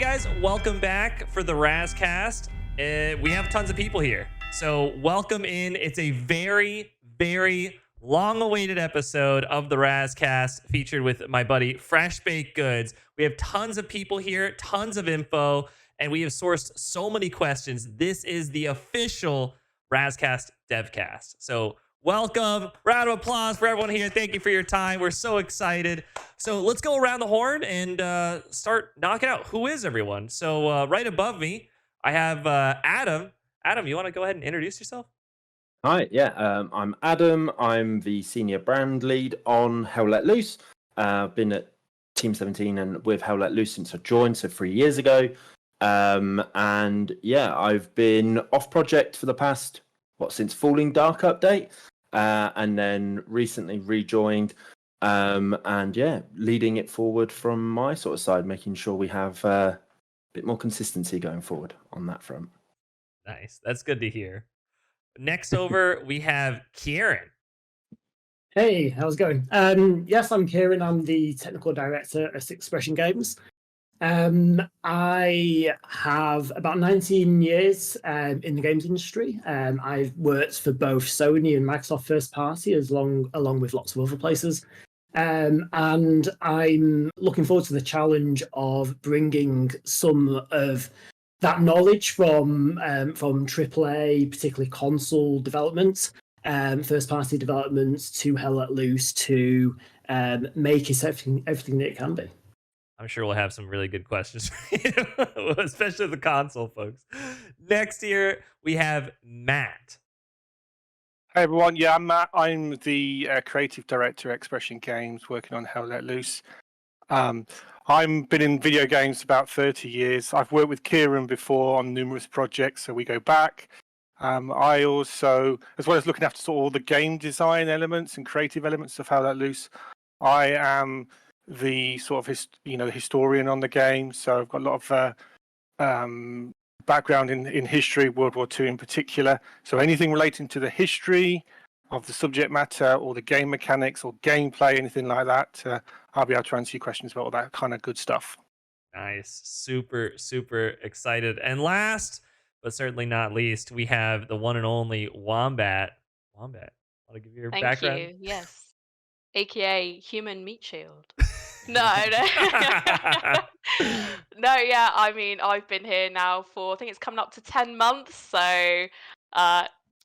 guys, welcome back for the Razcast. We have tons of people here, so welcome in. It's a very, very long-awaited episode of the Razcast featured with my buddy Fresh Baked Goods. We have tons of people here, tons of info, and we have sourced so many questions. This is the official Razcast Devcast. So welcome. Round of applause for everyone here. Thank you for your time. We're so excited. So let's go around the horn and start knocking out. Who is everyone? So right above me, I have Adam. Adam, you want to go ahead and introduce yourself? Hi, I'm Adam. I'm the senior brand lead on Hell Let Loose. I've been at Team 17 and with Hell Let Loose since I joined, so 3 years ago. And yeah, I've been off project for the past, since Falling Dark update. And then recently rejoined, and yeah, leading it forward from my sort of side, making sure we have a bit more consistency going forward on that front. Nice. That's good to hear. Next over, we have Kieran. Hey, how's it going? Yes, I'm Kieran. I'm the technical director at Expression Games. I have about 19 years in the games industry. I've worked for both Sony and Microsoft first party, along with lots of other places. And I'm looking forward to the challenge of bringing some of that knowledge from AAA, particularly console development, first party developments, to Hell Let Loose, to make it everything that it can be. I'm sure we'll have some really good questions for you, especially the console folks. Next here, we have Matt. Hi, everyone. Yeah, I'm Matt. I'm the creative director at Expression Games, working on Hell Let Loose. I've been in video games about 30 years. I've worked with Kieran before on numerous projects, so we go back. I also, as well as looking after sort of all the game design elements and creative elements of Hell Let Loose, I am the sort of historian on the game. So I've got a lot of background in history, World War II in particular. So anything relating to the history of the subject matter or the game mechanics or gameplay, anything like that, I'll be able to answer your questions about all that kind of good stuff. Nice. Super, super excited. And last, but certainly not least, we have the one and only Wombat. Wombat, want to give your background? Thank you. Yes. AKA Human Meat Shield. No. No, yeah, I mean, I've been here now for, I think it's coming up to 10 months. So,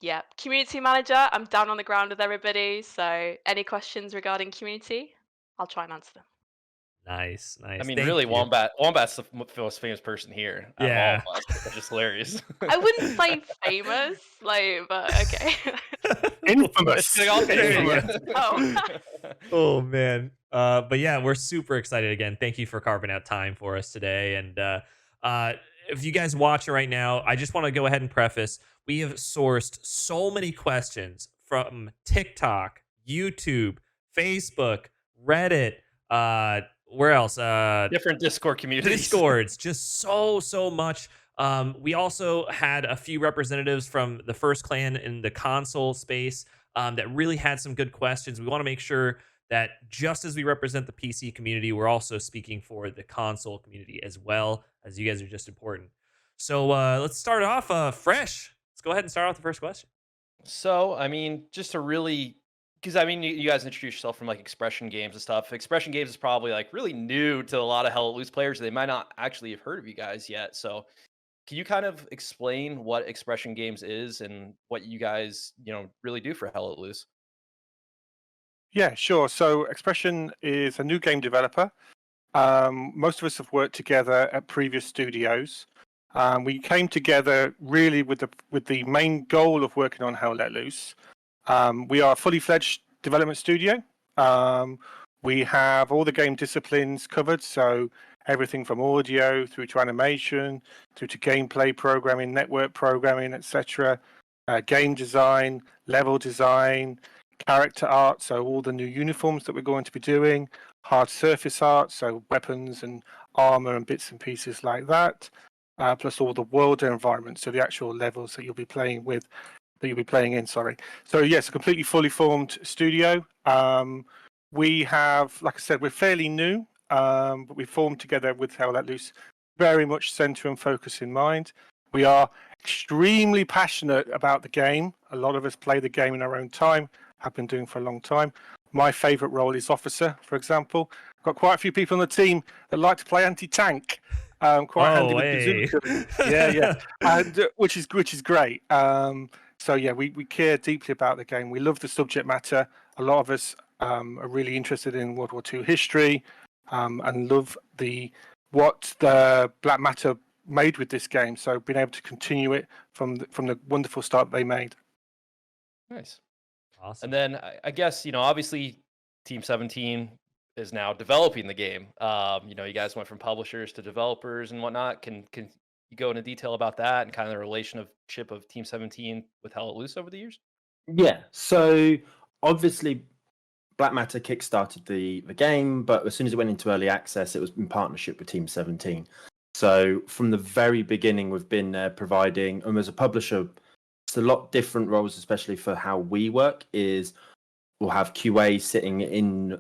yeah, community manager. I'm down on the ground with everybody. So, any questions regarding community, I'll try and answer them. Nice. I mean, Thank really, you. Wombat's the most famous person here. Yeah. All of us, which is hilarious. I wouldn't say famous, but okay. Infamous. Infamous. Oh man. But yeah, we're super excited again. Thank you for carving out time for us today. And if you guys watching right now, I just want to go ahead and preface, we have sourced so many questions from TikTok, YouTube, Facebook, Reddit, where else? Different Discord communities. Discords, just so much. We also had a few representatives from the First Clan in the console space that really had some good questions. We want to make sure that just as we represent the PC community, we're also speaking for the console community as well, as you guys are just important. So let's start off fresh. Let's go ahead and start off the first question. So, I mean, just to really, because I mean, you guys introduced yourself from like Expression Games and stuff. Expression Games is probably like really new to a lot of Hell Let Loose players. They might not actually have heard of you guys yet. So, can you kind of explain what Expression Games is and what you guys, really do for Hell Let Loose? Yeah, sure. So Expression is a new game developer. Most of us have worked together at previous studios. We came together really with the main goal of working on Hell Let Loose. We are a fully fledged development studio. We have all the game disciplines covered, so everything from audio through to animation, through to gameplay programming, network programming, etc. Game design, level design, character art, so all the new uniforms that we're going to be doing, hard surface art, so weapons and armor and bits and pieces like that, plus all the world environments, so the actual levels that you'll be playing with, So yes, a completely fully formed studio. We have, like I said, we're fairly new, but we formed together with Hell Let Loose very much center and focus in mind. We are extremely passionate about the game. A lot of us play the game in our own time, have been doing for a long time. My favorite role is officer, for example. Got quite a few people on the team that like to play anti-tank. Quite handy with bazooka. Yeah, and, which is great. So yeah, we care deeply about the game. We love the subject matter. A lot of us are really interested in World War II history, and love what the Black Matter made with this game. So being able to continue it from the wonderful start they made. Nice. Awesome. And then I guess, obviously Team 17 is now developing the game. You guys went from publishers to developers and whatnot. Can you go into detail about that and kind of the relationship of Team 17 with Hell Let Loose over the years? Yeah, so obviously Black Matter kickstarted the game, but as soon as it went into early access, it was in partnership with Team 17. So from the very beginning, we've been providing, and as a publisher, it's a lot different roles, especially for how we work, is we'll have QA sitting in,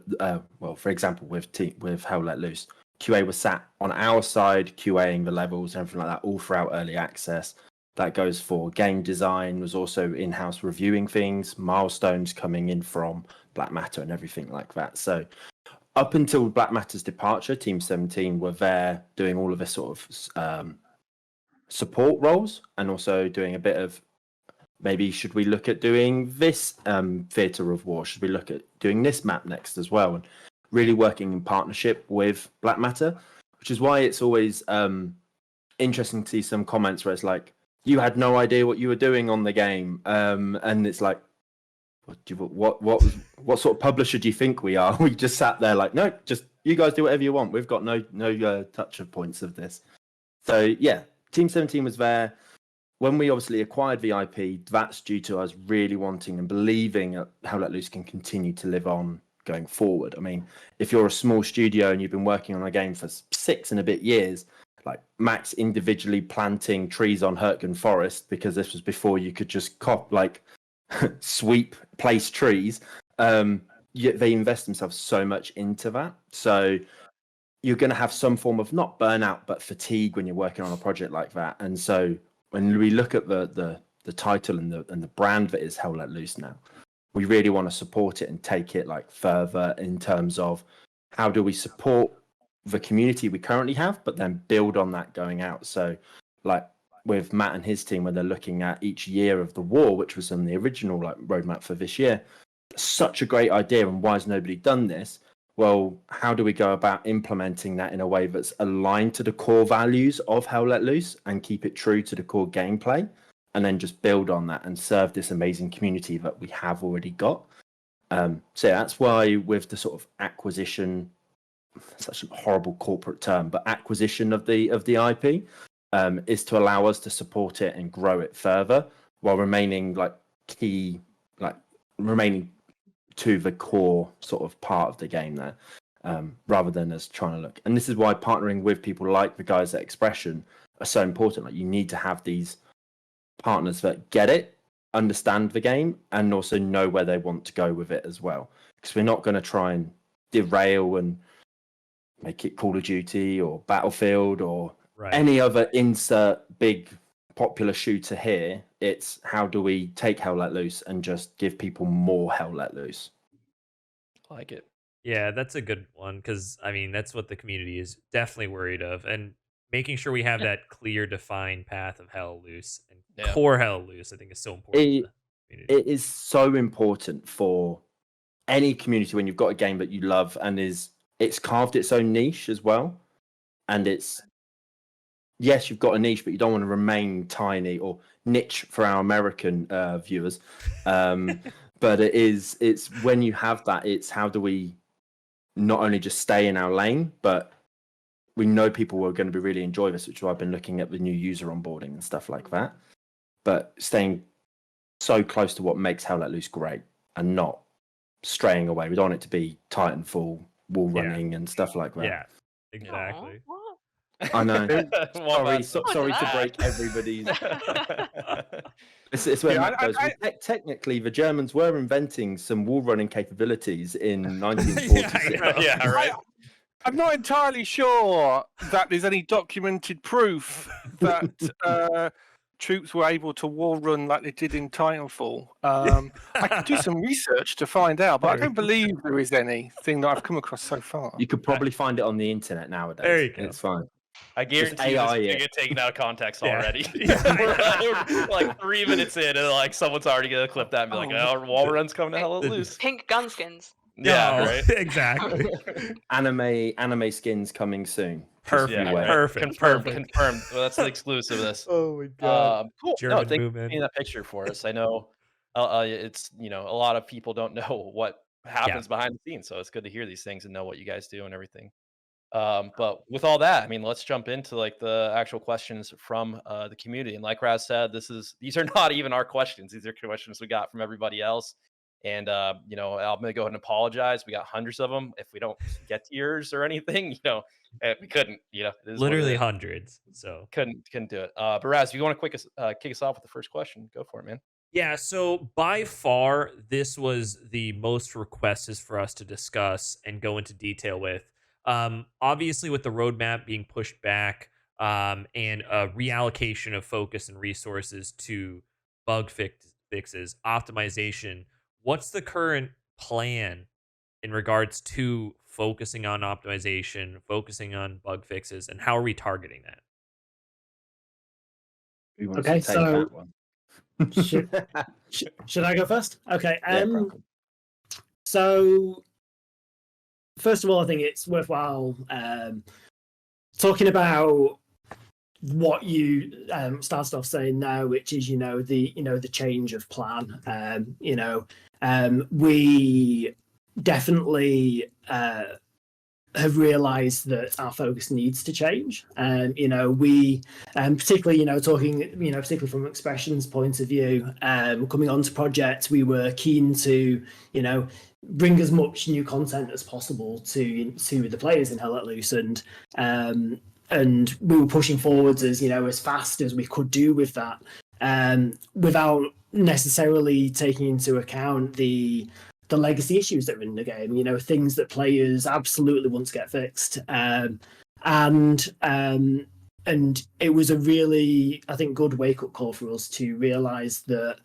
for example, with Hell Let Loose, QA was sat on our side, QAing the levels, everything like that, all throughout early access. That goes for game design, was also in-house reviewing things, milestones coming in from Black Matter and everything like that. So up until Black Matter's departure, Team 17 were there doing all of this sort of support roles, and also doing a bit of, maybe should we look at doing this theatre of war? Should we look at doing this map next as well? And really working in partnership with Black Matter, which is why it's always interesting to see some comments where it's like, you had no idea what you were doing on the game, and it's like, what sort of publisher do you think we are? We just sat there like, no, just you guys do whatever you want. We've got no touch of points of this. So yeah, Team 17 was there. When we obviously acquired VIP, that's due to us really wanting and believing that Hell Let Loose can continue to live on going forward. I mean, if you're a small studio and you've been working on a game for 6 and a bit years, like Max individually planting trees on Hurtgen Forest, because this was before you could just place trees. They invest themselves so much into that. So you're going to have some form of not burnout, but fatigue when you're working on a project like that. And so when we look at the title and the brand that is Hell Let Loose now, we really want to support it and take it like further in terms of how do we support the community we currently have, but then build on that going out. So like with Matt and his team, when they're looking at each year of the war, which was on the original like roadmap for this year, such a great idea. And why has nobody done this? Well, how do we go about implementing that in a way that's aligned to the core values of Hell Let Loose and keep it true to the core gameplay, and then just build on that and serve this amazing community that we have already got? So yeah, that's why with the sort of acquisition, such a horrible corporate term, but acquisition of the IP is to allow us to support it and grow it further while remaining remaining to the core sort of part of the game there, rather than us trying to look. And this is why partnering with people like the guys at Expression are so important. Like, you need to have these partners that get it, understand the game, and also know where they want to go with it as well. Because we're not going to try and derail and make it Call of Duty or Battlefield or any other insert big popular shooter here. It's how do we take Hell Let Loose and just give people more Hell Let Loose. I like it. Yeah, that's a good one, because I mean that's what the community is definitely worried of, and making sure we have that clear, defined path of Hell Loose and core Hell Loose, I think is so important. It is so important for any community when you've got a game that you love and it's carved its own niche as well, and yes, you've got a niche, but you don't want to remain tiny, or niche for our American viewers. But it's when you have that, it's how do we not only just stay in our lane, but we know people are going to be really enjoy this, which is why I've been looking at the new user onboarding and stuff like that. But staying so close to what makes Hell Let Loose great and not straying away. We don't want it to be Titanfall, wall running and stuff like that. Yeah, exactly. I know. Sorry to break everybody's. It's where Matt goes. Technically, the Germans were inventing some wall running capabilities in 1946. Yeah, right. I'm not entirely sure that there's any documented proof that troops were able to wall run like they did in Titanfall. I could do some research to find out, but I don't believe there is anything that I've come across so far. You could probably find it on the internet nowadays. There you go. It's fine. I guarantee you this is gonna get taken out of context Yeah. already. Yeah. We're like 3 minutes in, and like someone's already gonna clip that and be like, "Oh, wall run's coming to hell loose." Pink gunskins. Yeah, No, right. Exactly. Anime skins coming soon. Perfect. Yeah, right. Perfect. Confirmed. Well, that's the exclusive of this. Oh my god. Cool. German no, thank you for movement. painting that picture for us. I know it's a lot of people don't know what happens behind the scenes, so it's good to hear these things and know what you guys do and everything. But with all that, I mean, let's jump into like the actual questions from the community. And like Raz said, these are not even our questions; these are questions we got from everybody else. And I'm gonna go ahead and apologize. We got hundreds of them. If we don't get to yours or anything, we couldn't. It is what it Literally is. hundreds. So Couldn't do it. But Raz, if you want to kick us off with the first question, go for it, man. yeah, so by far this was the most requested for us to discuss and go into detail with. Obviously, with the roadmap being pushed back, and a reallocation of focus and resources to bug fixes, optimization. What's the current plan in regards to focusing on optimization, focusing on bug fixes, and how are we targeting that? Who wants Okay, to take so- that one? Should I go first? Okay. Yeah, crack on. So, first of all, I think it's worthwhile talking about what you started off saying now, which is the change of plan. We definitely have realized that our focus needs to change. We particularly, particularly from Expression's point of view, coming onto projects, we were keen to, bring as much new content as possible to the players in Hell Let Loose, and we were pushing forwards as fast as we could do with that, without necessarily taking into account the legacy issues that are in the game, things that players absolutely want to get fixed. And it was a really, I think, good wake-up call for us to realise that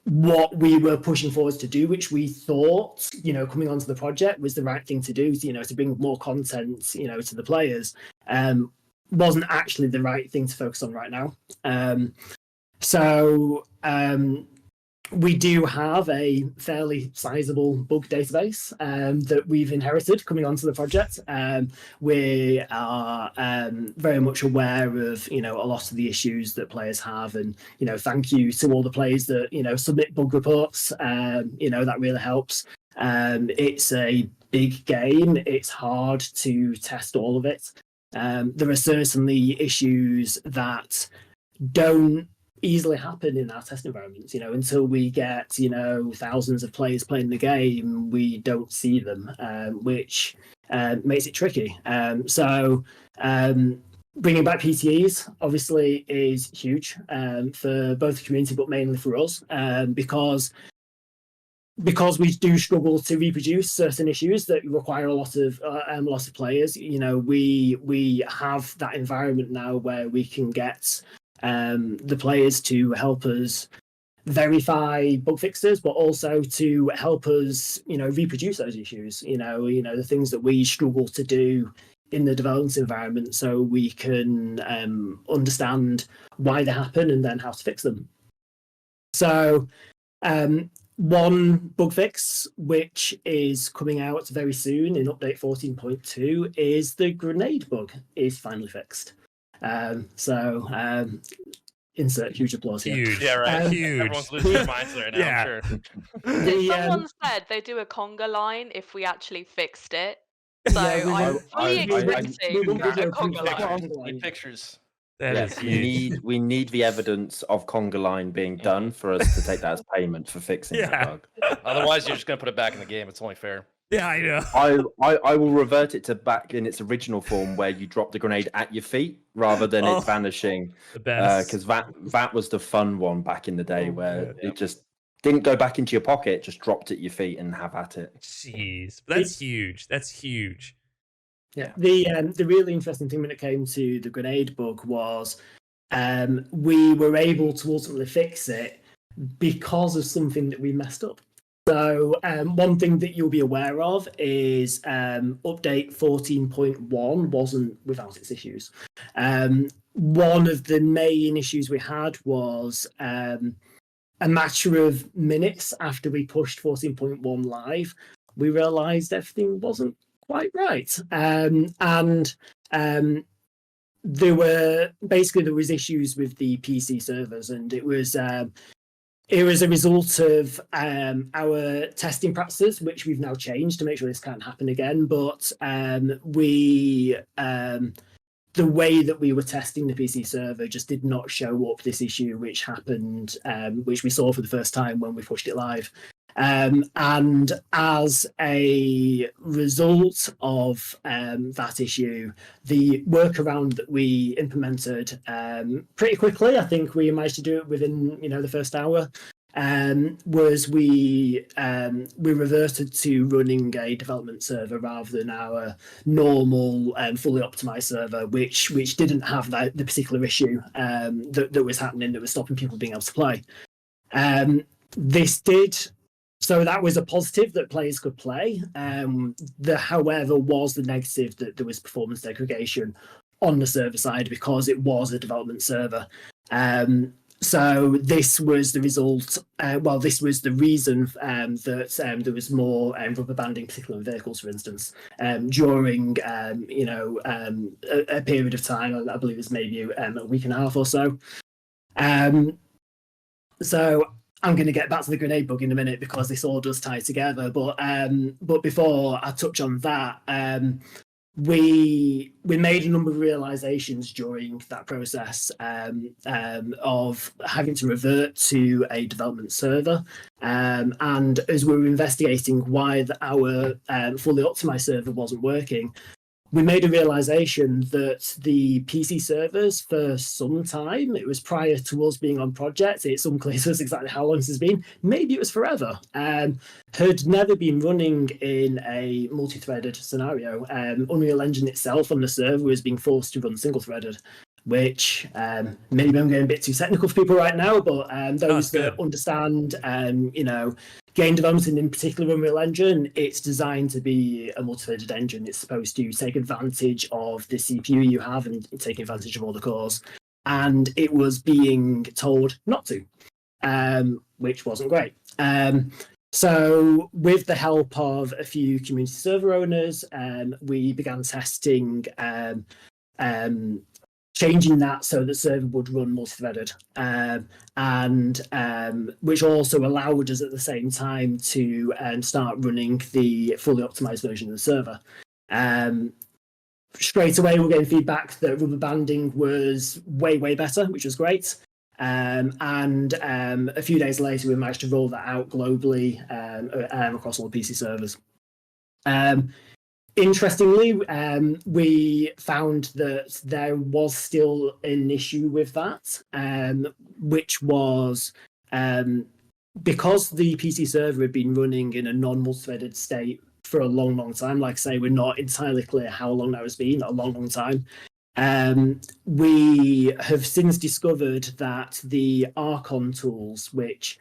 what we were pushing forwards to do, which we thought, coming onto the project was the right thing to do, to bring more content, to the players, wasn't actually the right thing to focus on right now. We do have a fairly sizable bug database that we've inherited coming onto the project. We are very much aware of a lot of the issues that players have, and thank you to all the players that submit bug reports. That really helps. It's a big game. It's hard to test all of it. There are certainly issues that don't easily happen in our test environments. Until we get thousands of players playing the game, we don't see them, which makes it tricky. Bringing back PTEs obviously is huge for both the community, but mainly for us, because we do struggle to reproduce certain issues that require a lot of players. We have that environment now where we can get the players to help us verify bug fixes, but also to help us, reproduce those issues. The things that we struggle to do in the development environment, so we can understand why they happen and then how to fix them. So, one bug fix, which is coming out very soon in update 14.2, is the grenade bug is finally fixed. Insert huge applause here. Huge. Yeah, right. Huge. Everyone's losing their minds right now. Yeah. I'm sure. Someone said they do a conga line if we actually fixed it. So Yeah, we I'm will- fully I- expecting we will a do a conga line. Need pictures. That is Yes, huge. we need the evidence of conga line being done for us to take that as payment for fixing Yeah. that bug. Otherwise, you're just gonna put it back in the game. It's only fair. Yeah, I know. I will revert it to back in its original form where you drop the grenade at your feet rather than Oh, it vanishing, The best. because that was the fun one back in the day Oh, where man. it just didn't go back into your pocket, just dropped at your feet and have at it. Jeez. That's huge. That's huge. Yeah. The really interesting thing when it came to the grenade bug was we were able to ultimately fix it because of something that we messed up. So one thing that you'll be aware of is update 14.1 wasn't without its issues. One of the main issues we had was a matter of minutes after we pushed 14.1 live, we realized everything wasn't quite right. There was issues with the PC servers, and it was a result of our testing practices, which we've now changed to make sure this can't happen again. But the way that we were testing the PC server just did not show up this issue, which happened, which we saw for the first time when we pushed it live. And as a result of that issue, the workaround that we implemented pretty quickly, I think we managed to do it within the first hour, was we reverted to running a development server rather than our normal fully optimized server, which didn't have the particular issue that was happening, that was stopping people being able to play. So that was a positive that players could play. However, was the negative that there was performance degradation on the server side because it was a development server. So this was the result. This was the reason that there was more rubber banding, particularly on vehicles, for instance, during a period of time. I believe it's maybe a week and a half or so. So I'm going to get back to the grenade bug in a minute because this all does tie together. But before I touch on that, we made a number of realizations during that process of having to revert to a development server. And as we were investigating why our fully optimized server wasn't working, we made a realization that the PC servers, for some time, it was prior to us being on project, it's unclear to us exactly how long this has been, maybe it was forever, had never been running in a multi-threaded scenario. Unreal Engine itself on the server was being forced to run single-threaded, which maybe I'm getting a bit too technical for people right now, but those that understand, game development, and in particular Unreal Engine, it's designed to be a multi-threaded engine. It's supposed to take advantage of the CPU you have and take advantage of all the cores. And it was being told not to, which wasn't great. So with the help of a few community server owners, we began testing changing that so the server would run multi-threaded, and which also allowed us at the same time to start running the fully optimized version of the server. Straight away, we're getting feedback that rubber banding was way better, which was great. And a few days later, we managed to roll that out globally across all PC servers. Interestingly, we found that there was still an issue with that, which was because the PC server had been running in a non-multi-threaded state for a long time. Like I say, we're not entirely clear how long that has been, a long time. We have since discovered that the Archon tools, which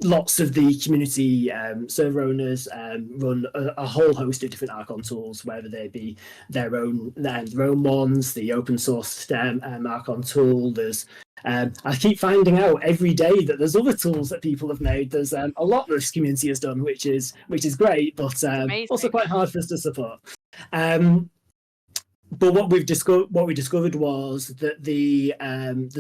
lots of the community server owners run a whole host of different Archon tools, whether they be their own ones, the open source Archon tool. There's I keep finding out every day that there's other tools that people have made. There's a lot that this community has done, which is great, but also quite hard for us to support. But what we discovered was that the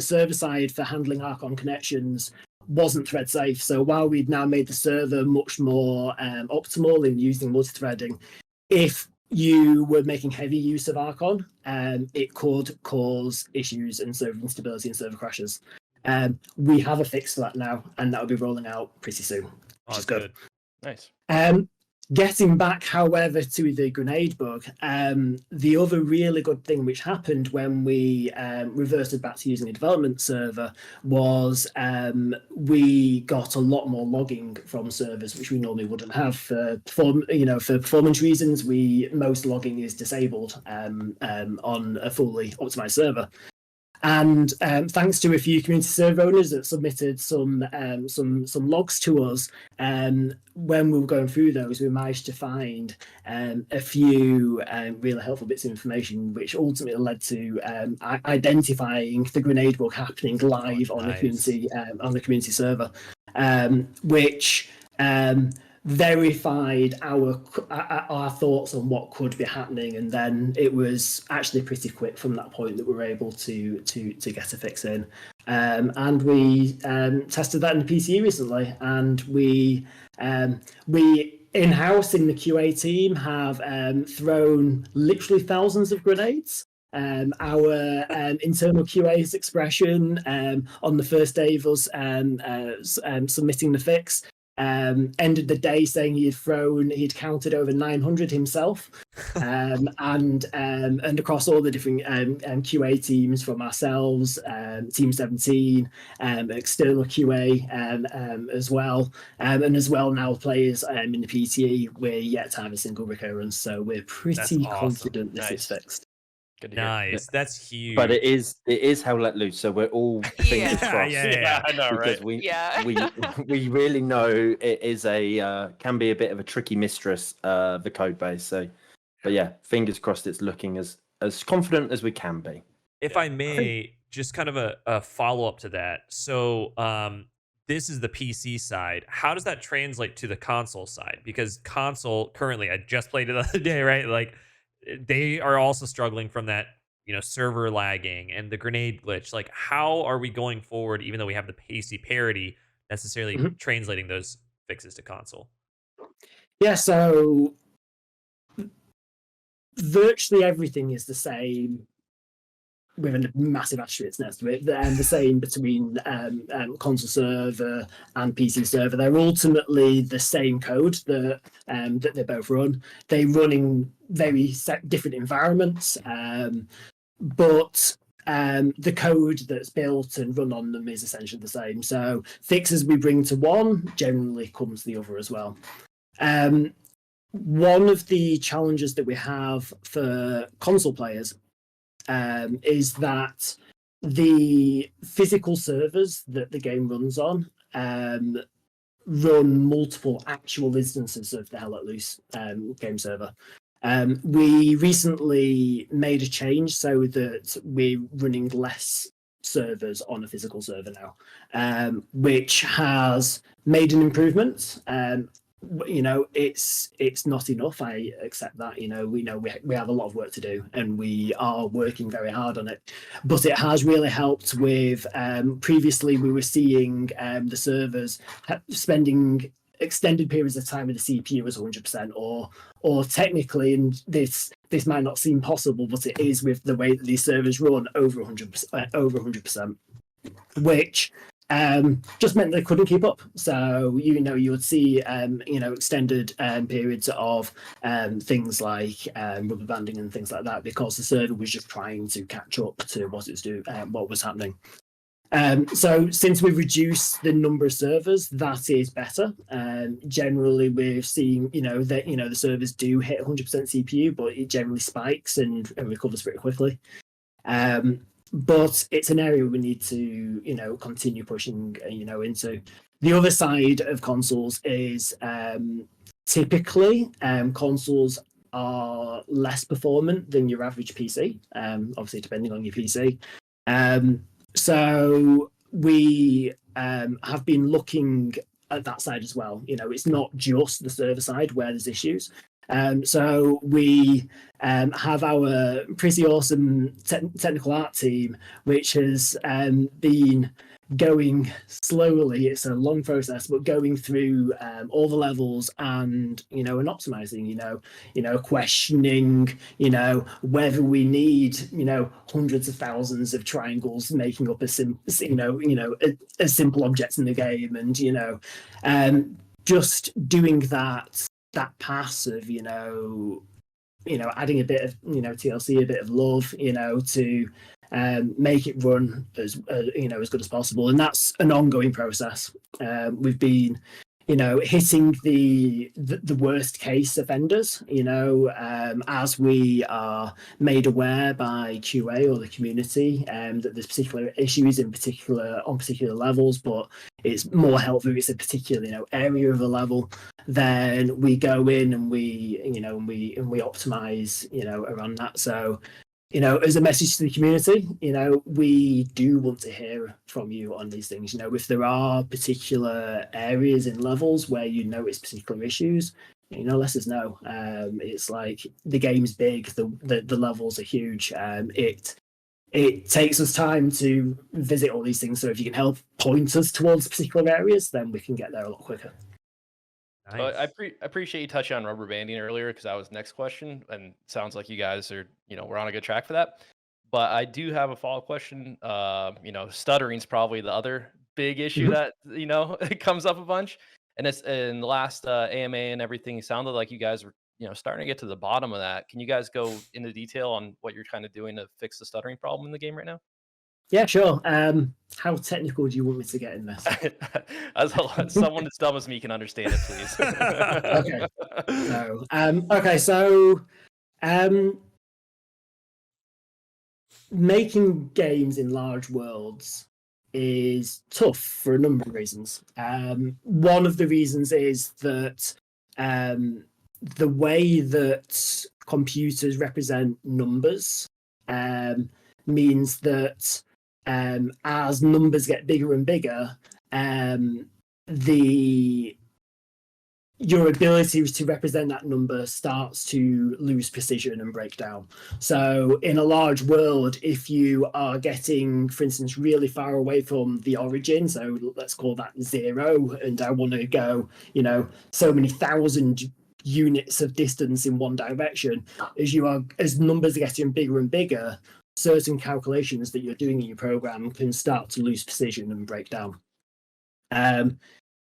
server side for handling Archon connections wasn't thread safe. So while we've now made the server much more optimal in using multi-threading, if you were making heavy use of Archon, it could cause issues and server instability and server crashes. We have a fix for that now, and that will be rolling out pretty soon, which is good. Nice. Getting back, however, to the grenade bug, the other really good thing which happened when we reverted back to using a development server was we got a lot more logging from servers, which we normally wouldn't have for performance reasons. Most logging is disabled on a fully optimized server. And thanks to a few community server owners that submitted some logs to us, when we were going through those, we managed to find a few really helpful bits of information, which ultimately led to identifying the grenade bug happening live on the community server, which verified our thoughts on what could be happening, and then it was actually pretty quick from that point that we were able to get a fix in, and we tested that in the PC recently, and we in-house in the QA team have thrown literally thousands of grenades. Our internal QA's expression on the first day of us submitting the fix ended the day saying he'd counted over 900 himself, and across all the different QA teams from ourselves, Team 17, external QA as well, and as well now players in the PTE, we're yet to have a single recurrence, so we're pretty confident this is fixed. Nice, that's huge. But it is Hell Let Loose, so we're all fingers crossed. Yeah, I know, right? Because we really know it is can be a bit of a tricky mistress, the code base. So, but yeah, fingers crossed it's looking as confident as we can be. If I may, just kind of a follow up to that. So, this is the PC side. How does that translate to the console side? Because console currently, I just played it the other day, right? Like, they are also struggling from that, server lagging and the grenade glitch. Like, how are we going forward, even though we have the pacey parity, necessarily translating those fixes to console? Yeah, so virtually everything is the same, with a massive asterisk next to it, and the same between console server and PC server. They're ultimately the same code that they both run. They run in very different environments, but the code that's built and run on them is essentially the same. So fixes we bring to one generally comes to the other as well. One of the challenges that we have for console players is that the physical servers that the game runs on run multiple actual instances of the Hell Let Loose game server. We recently made a change so that we're running less servers on a physical server now, which has made an improvement. It's not enough. I accept that. We have a lot of work to do, and we are working very hard on it. But it has really helped with. Previously, we were seeing the servers spending extended periods of time with the CPU as 100%, or technically, and this might not seem possible, but it is with the way that these servers run over 100%, which just meant they couldn't keep up. So you would see extended periods of things like rubber banding and things like that, because the server was just trying to catch up to what was happening. So since we've reduced the number of servers, that is better. Generally, we're seeing that the servers do hit 100% CPU, but it generally spikes and recovers pretty quickly. But it's an area we need to continue pushing into. The other side of consoles is typically consoles are less performant than your average PC, obviously depending on your PC. So we have been looking at that side as well. It's not just the server side where there's issues. So we have our pretty awesome technical art team, which has been going slowly. It's a long process, but going through all the levels and and optimizing. Questioning whether we need hundreds of thousands of triangles making up a simple object in the game, and just doing that that pass of adding a bit of TLC, a bit of love, to make it run as as good as possible, and that's an ongoing process. We've been hitting the worst case offenders, as we are made aware by QA or the community, that there's particular issues on particular levels, but it's more helpful if it's a particular area of a level. Then we go in and we optimize around that. So as a message to the community, we do want to hear from you on these things. If there are particular areas in levels where it's particular issues, let us know. It's like the game's big, the levels are huge. It takes us time to visit all these things. So if you can help point us towards particular areas, then we can get there a lot quicker. Nice. Well, I appreciate you touching on rubber banding earlier, because that was the next question, and it sounds like you guys are, we're on a good track for that. But I do have a follow-up question. Stuttering's probably the other big issue that it comes up a bunch, and it's in the last AMA and everything. It sounded like you guys were starting to get to the bottom of that. Can you guys go into detail on what you're kind of doing to fix the stuttering problem in the game right now? Yeah, sure. How technical do you want me to get in this? As someone as dumb as me can understand it, please. So, making games in large worlds is tough for a number of reasons. One of the reasons is that the way that computers represent numbers means that as numbers get bigger and bigger, your ability to represent that number starts to lose precision and break down. So in a large world, if you are getting, for instance, really far away from the origin, so let's call that 0, and I want to go, so many thousand units of distance in one direction, as numbers are getting bigger and bigger, certain calculations that you're doing in your program can start to lose precision and break down.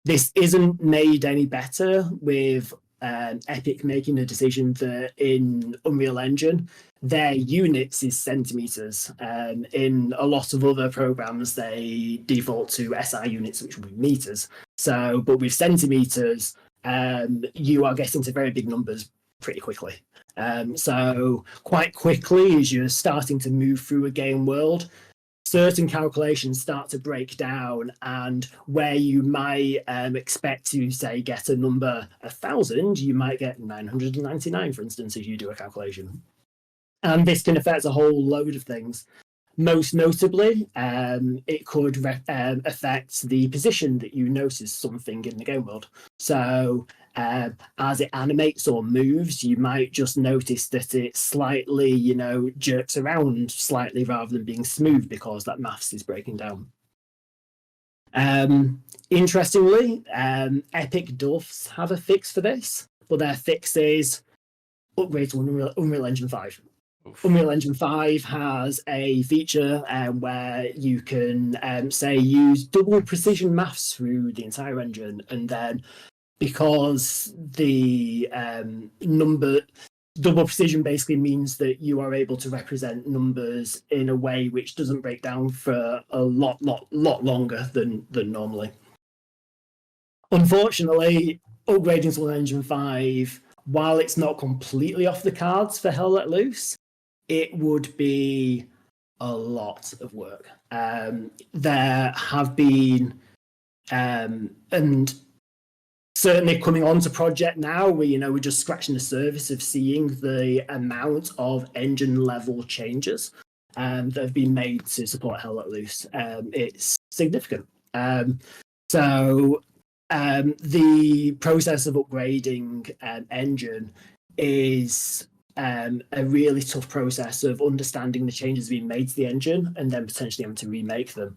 This isn't made any better with Epic making a decision that in Unreal Engine, their units is centimeters. In a lot of other programs, they default to SI units, which will be meters. But with centimeters, you are getting to very big numbers pretty quickly. So quite quickly, as you're starting to move through a game world, certain calculations start to break down, and where you might expect to, say, get a number 1,000, you might get 999, for instance, if you do a calculation. And this can affect a whole load of things. Most notably, it could affect the position that you notice something in the game world. So as it animates or moves, you might just notice that it slightly, jerks around slightly rather than being smooth because that maths is breaking down. Interestingly, Epic does have a fix for this, but their fix is upgrade to Unreal Engine 5. Unreal Engine 5 has a feature where you can, say, use double precision maths through the entire engine, and then because the double precision basically means that you are able to represent numbers in a way which doesn't break down for a lot longer than normally. Unfortunately, upgrading to Unreal Engine 5, while it's not completely off the cards for Hell Let Loose, it would be a lot of work. There have been, and certainly coming onto project now, we're just scratching the surface of seeing the amount of engine level changes that have been made to support Hell Let Loose. It's significant. So the process of upgrading engine is a really tough process of understanding the changes being made to the engine and then potentially having to remake them.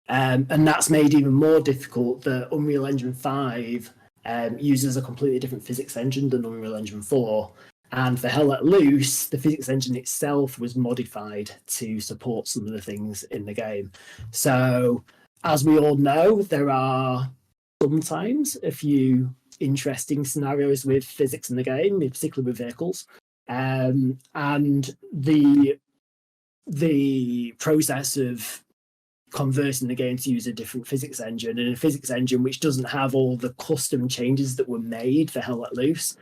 And that's made even more difficult that Unreal Engine 5 uses a completely different physics engine than Unreal Engine 4. And for Hell Let Loose, the physics engine itself was modified to support some of the things in the game. So, as we all know, there are sometimes a few interesting scenarios with physics in the game, particularly with vehicles. And the process of converting the game to use a different physics engine, and a physics engine which doesn't have all the custom changes that were made for Hell Let Loose,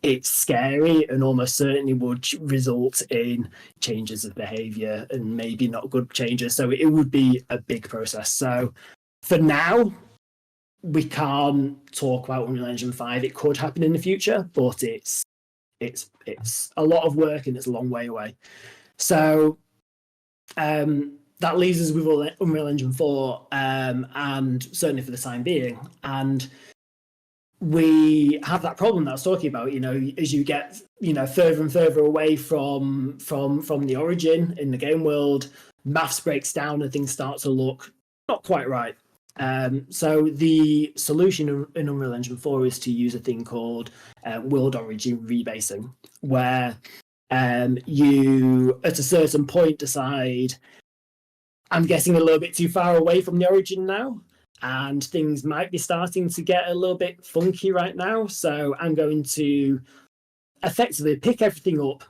it's scary and almost certainly would result in changes of behavior and maybe not good changes. So it would be a big process. So for now, we can't talk about Unreal Engine 5. It could happen in the future, but it's a lot of work and it's a long way away. So that leaves us with Unreal Engine 4, and certainly for the time being. And we have that problem that I was talking about, as you get, further and further away from the origin in the game world, maths breaks down and things start to look not quite right. So the solution in Unreal Engine 4 is to use a thing called world origin rebasing, where you, at a certain point, decide, I'm getting a little bit too far away from the origin now, and things might be starting to get a little bit funky right now. So I'm going to effectively pick everything up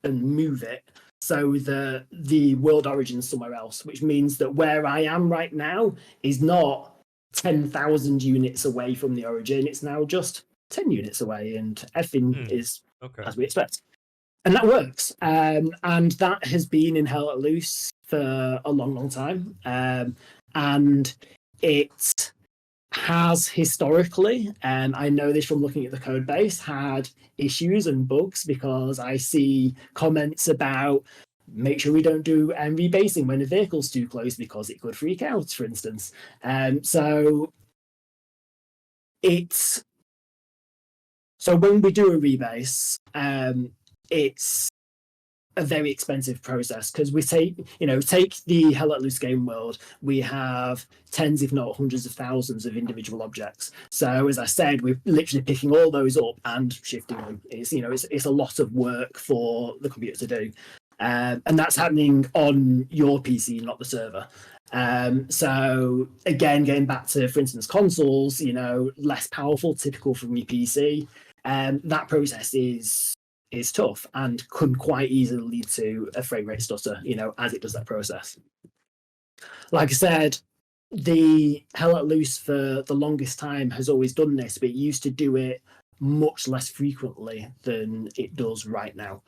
and move it so the world origin is somewhere else, which means that where I am right now is not 10,000 units away from the origin. It's now just 10 units away, and everything is as we expect. And that works. And that has been in Hell Let Loose for a long, long time. And it has historically, and I know this from looking at the code base, had issues and bugs, because I see comments about make sure we don't do rebasing when a vehicle's too close because it could freak out, for instance. So when we do a rebase, it's a very expensive process, because we take the Hell Let Loose game world. We have tens, if not hundreds of thousands of individual objects. So as I said, we're literally picking all those up and shifting them. It's a lot of work for the computer to do, and that's happening on your PC, not the server. So again, going back to, for instance, consoles, less powerful, typical from your PC. That process is tough and can quite easily lead to a frame rate stutter, as it does that process. Like I said, the Hell Let Loose for the longest time has always done this, but it used to do it much less frequently than it does right now.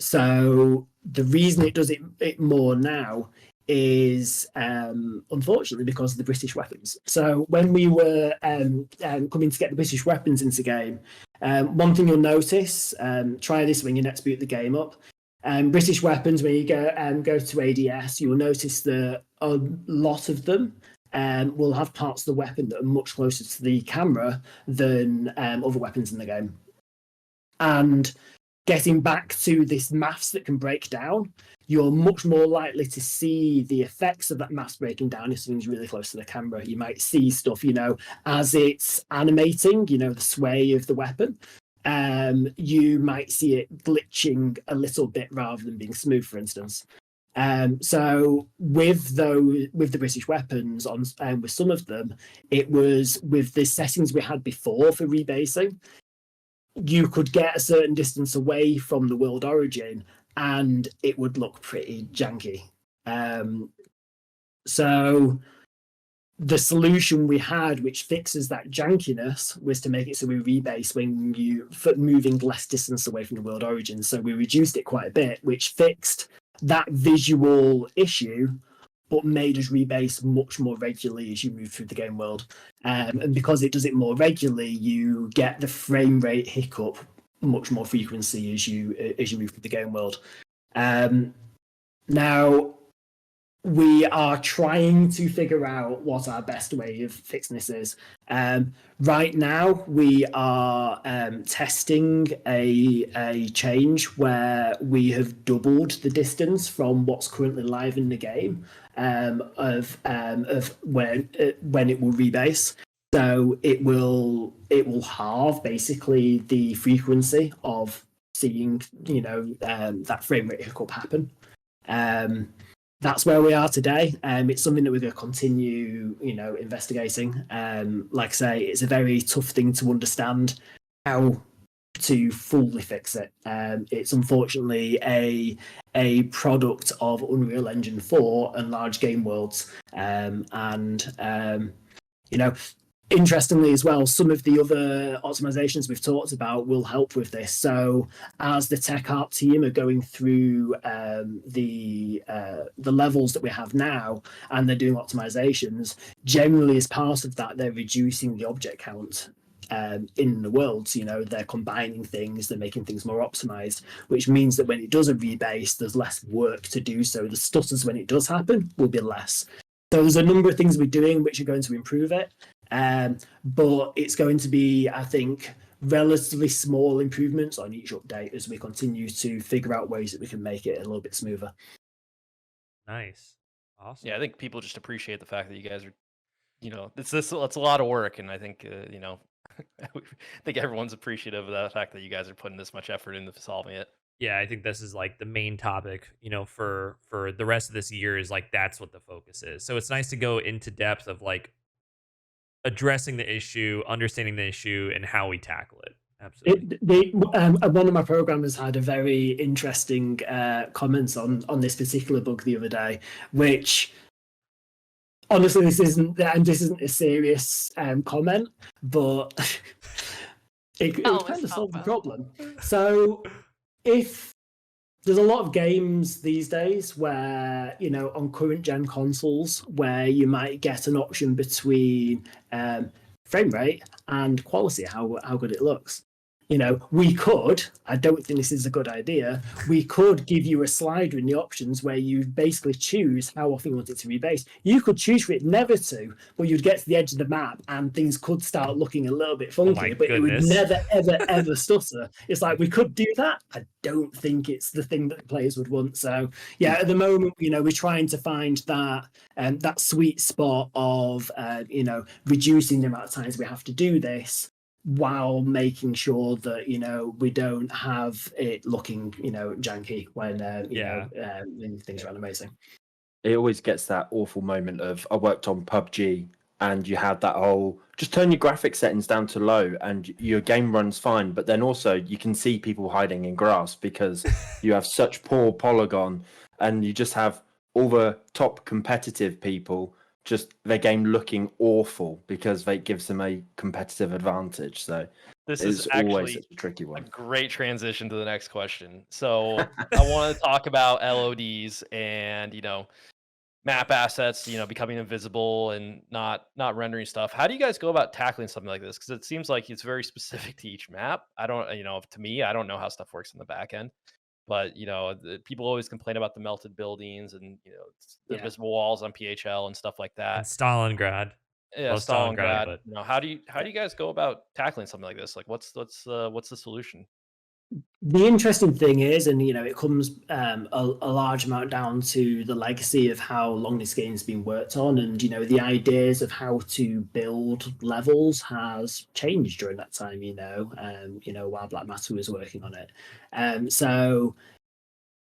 So the reason it does it more now is unfortunately because of the British weapons. So when we were coming to get the British weapons into game, one thing you'll notice, try this when you next boot the game up, British weapons, when you go to ADS, you'll notice that a lot of them will have parts of the weapon that are much closer to the camera than other weapons in the game. And getting back to this maths that can break down, you're much more likely to see the effects of that maths breaking down if something's really close to the camera. You might see stuff, as it's animating, the sway of the weapon. You might see it glitching a little bit rather than being smooth, for instance. So with the British weapons, with some of them, it was with the settings we had before for rebasing, you could get a certain distance away from the world origin and it would look pretty janky. So the solution we had, which fixes that jankiness, was to make it so we rebase when you moving less distance away from the world origin. So we reduced it quite a bit, which fixed that visual issue, but made us rebase much more regularly as you move through the game world. And because it does it more regularly, you get the frame rate hiccup much more frequency as you move through the game world. Now, we are trying to figure out what our best way of fixing this is. Right now, we are testing a change where we have doubled the distance from what's currently live in the game of when it will rebase. So it will halve basically the frequency of seeing that frame rate hiccup happen. that's where we are today. It's something that we're going to continue, investigating. Like I say, it's a very tough thing to understand how to fully fix it. It's unfortunately a product of Unreal Engine 4 and large game worlds. Interestingly as well, some of the other optimizations we've talked about will help with this. So as the tech art team are going through the levels that we have now, and they're doing optimizations, generally as part of that, they're reducing the object count in the worlds. They're combining things, they're making things more optimized, which means that when it does a rebase, there's less work to do. So the stutters, when it does happen, will be less. So there's a number of things we're doing which are going to improve it. But it's going to be, I think, relatively small improvements on each update as we continue to figure out ways that we can make it a little bit smoother. Nice. Awesome. Yeah, I think people just appreciate the fact that you guys are, it's a lot of work, and I think, I think everyone's appreciative of the fact that you guys are putting this much effort into solving it. Yeah, I think this is like the main topic, for the rest of this year is like that's what the focus is. So it's nice to go into depth of like addressing the issue, understanding the issue, and how we tackle it. Absolutely. One of my programmers had a very interesting comments on this particular bug the other day, which honestly this isn't a serious comment, but it would kind of solve the problem. So if there's a lot of games these days where, on current gen consoles, where you might get an option between frame rate and quality, how good it looks. We could, I don't think this is a good idea, we could give you a slider in the options where you basically choose how often you want it to rebase. You could choose for it never to, but you'd get to the edge of the map and things could start looking a little bit funky, but goodness. It would never, ever, ever stutter. It's like, we could do that. I don't think it's the thing that players would want. So yeah, at the moment, we're trying to find that sweet spot of, reducing the amount of times we have to do this, while making sure that we don't have it looking janky when when things are amazing. It always gets that awful moment of, I worked on PUBG and you had that whole, just turn your graphic settings down to low and your game runs fine, but then also you can see people hiding in grass because you have such poor polygon, and you just have all the top competitive people just their game looking awful because it gives them a competitive advantage. So this is always a tricky one. A great transition to the next question. So I want to talk about LODs and map assets, becoming invisible and not rendering stuff. How do you guys go about tackling something like this? Because it seems like it's very specific to each map. I don't, to me, I don't know how stuff works in the back end. But people always complain about the melted buildings and the invisible walls on PHL and stuff like that. And Stalingrad. Yeah, Stalingrad. But how do you guys go about tackling something like this? Like, what's the solution? The interesting thing is, and it comes a large amount down to the legacy of how long this game's been worked on, and the ideas of how to build levels has changed during that time. While Black Matter was working on it, so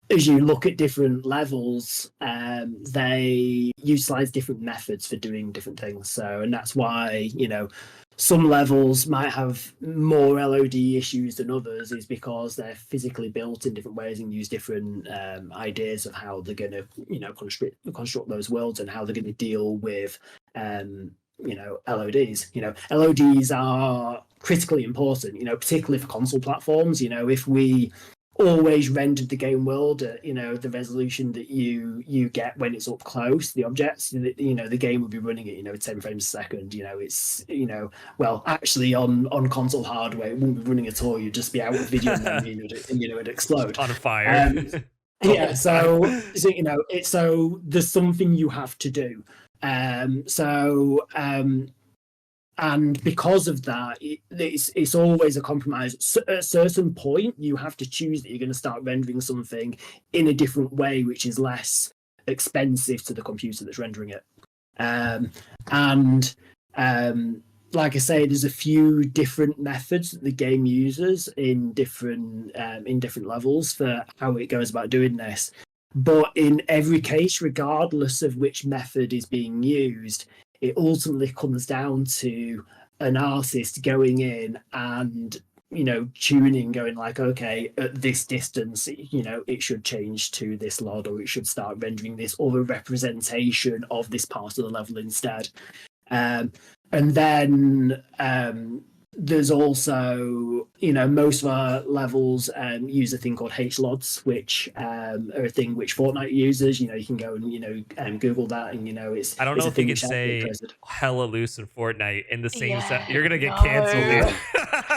as you look at different levels, they utilize different methods for doing different things. So, and that's why some levels might have more LOD issues than others, is because they're physically built in different ways and use different ideas of how they're going to construct those worlds and how they're going to deal with LODs. LODs are critically important, particularly for console platforms. If we always rendered the game world at the resolution that you get when it's up close, the objects, the game would be running at 10 frames a second. It's well, actually on console hardware it wouldn't be running at all. You'd just be out of video and then it'd explode On fire. Yeah, so so there's something you have to do. And because of that, it's always a compromise. At a certain point, you have to choose that you're going to start rendering something in a different way, which is less expensive to the computer that's rendering it. Like I say, there's a few different methods that the game uses in different levels for how it goes about doing this. But in every case, regardless of which method is being used, it ultimately comes down to an artist going in and, tuning, going like, okay, at this distance, it should change to this LOD, or it should start rendering this other representation of this part of the level instead. And then there's also, most of our levels use a thing called HLODs, which are a thing which Fortnite uses. You can go and Google that, and it's. I don't know if you could say hella loose in Fortnite in the same set. You're gonna get canceled, dude.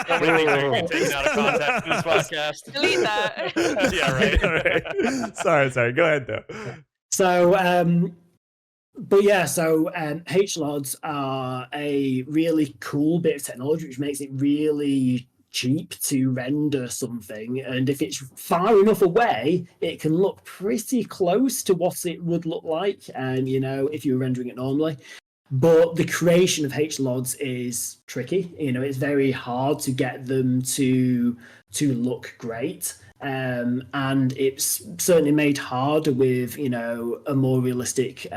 So many things are taken out of context in this podcast. Delete that. Yeah, right. Sorry. Go ahead though. So, HLODs are a really cool bit of technology which makes it really cheap to render something, and if it's far enough away, it can look pretty close to what it would look like, if you were rendering it normally. But the creation of HLODs is tricky. It's very hard to get them to look great. And it's certainly made harder with, a more realistic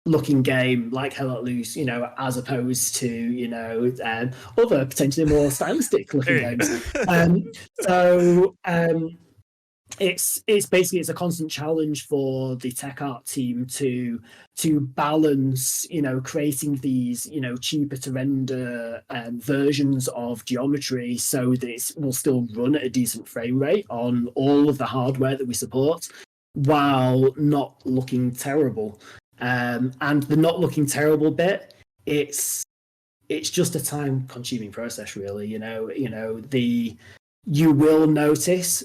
looking game like Hell Let Loose, as opposed to, other potentially more stylistic looking games. It's basically a constant challenge for the tech art team to balance, creating these, cheaper to render versions of geometry so that it will still run at a decent frame rate on all of the hardware that we support, while not looking terrible. And the not looking terrible bit, it's just a time consuming process, really. You will notice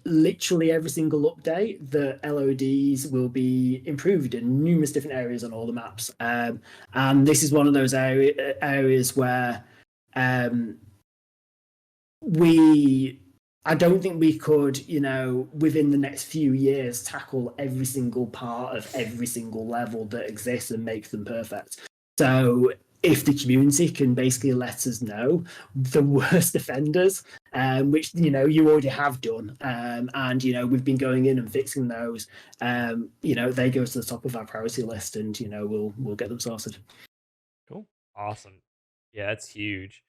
literally every single update, the LODs will be improved in numerous different areas on all the maps. And this is one of those areas where I don't think we could, within the next few years, tackle every single part of every single level that exists and make them perfect. So if the community can basically let us know the worst offenders, which, you already have done, and, we've been going in and fixing those, they go to the top of our priority list, and, we'll get them sorted. Cool. Awesome. Yeah, that's huge.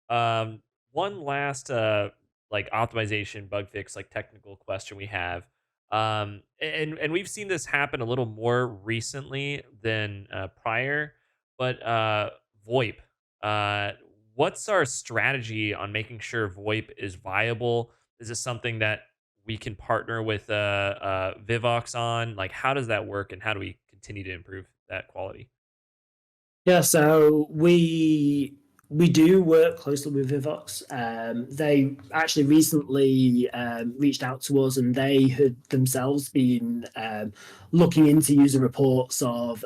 One last optimization, bug fix, technical question we have. And we've seen this happen a little more recently than prior, but VoIP. What's our strategy on making sure VoIP is viable? Is this something that we can partner with Vivox on? How does that work, and how do we continue to improve that quality? Yeah, so we do work closely with Vivox. They actually recently reached out to us, and they had themselves been looking into user reports of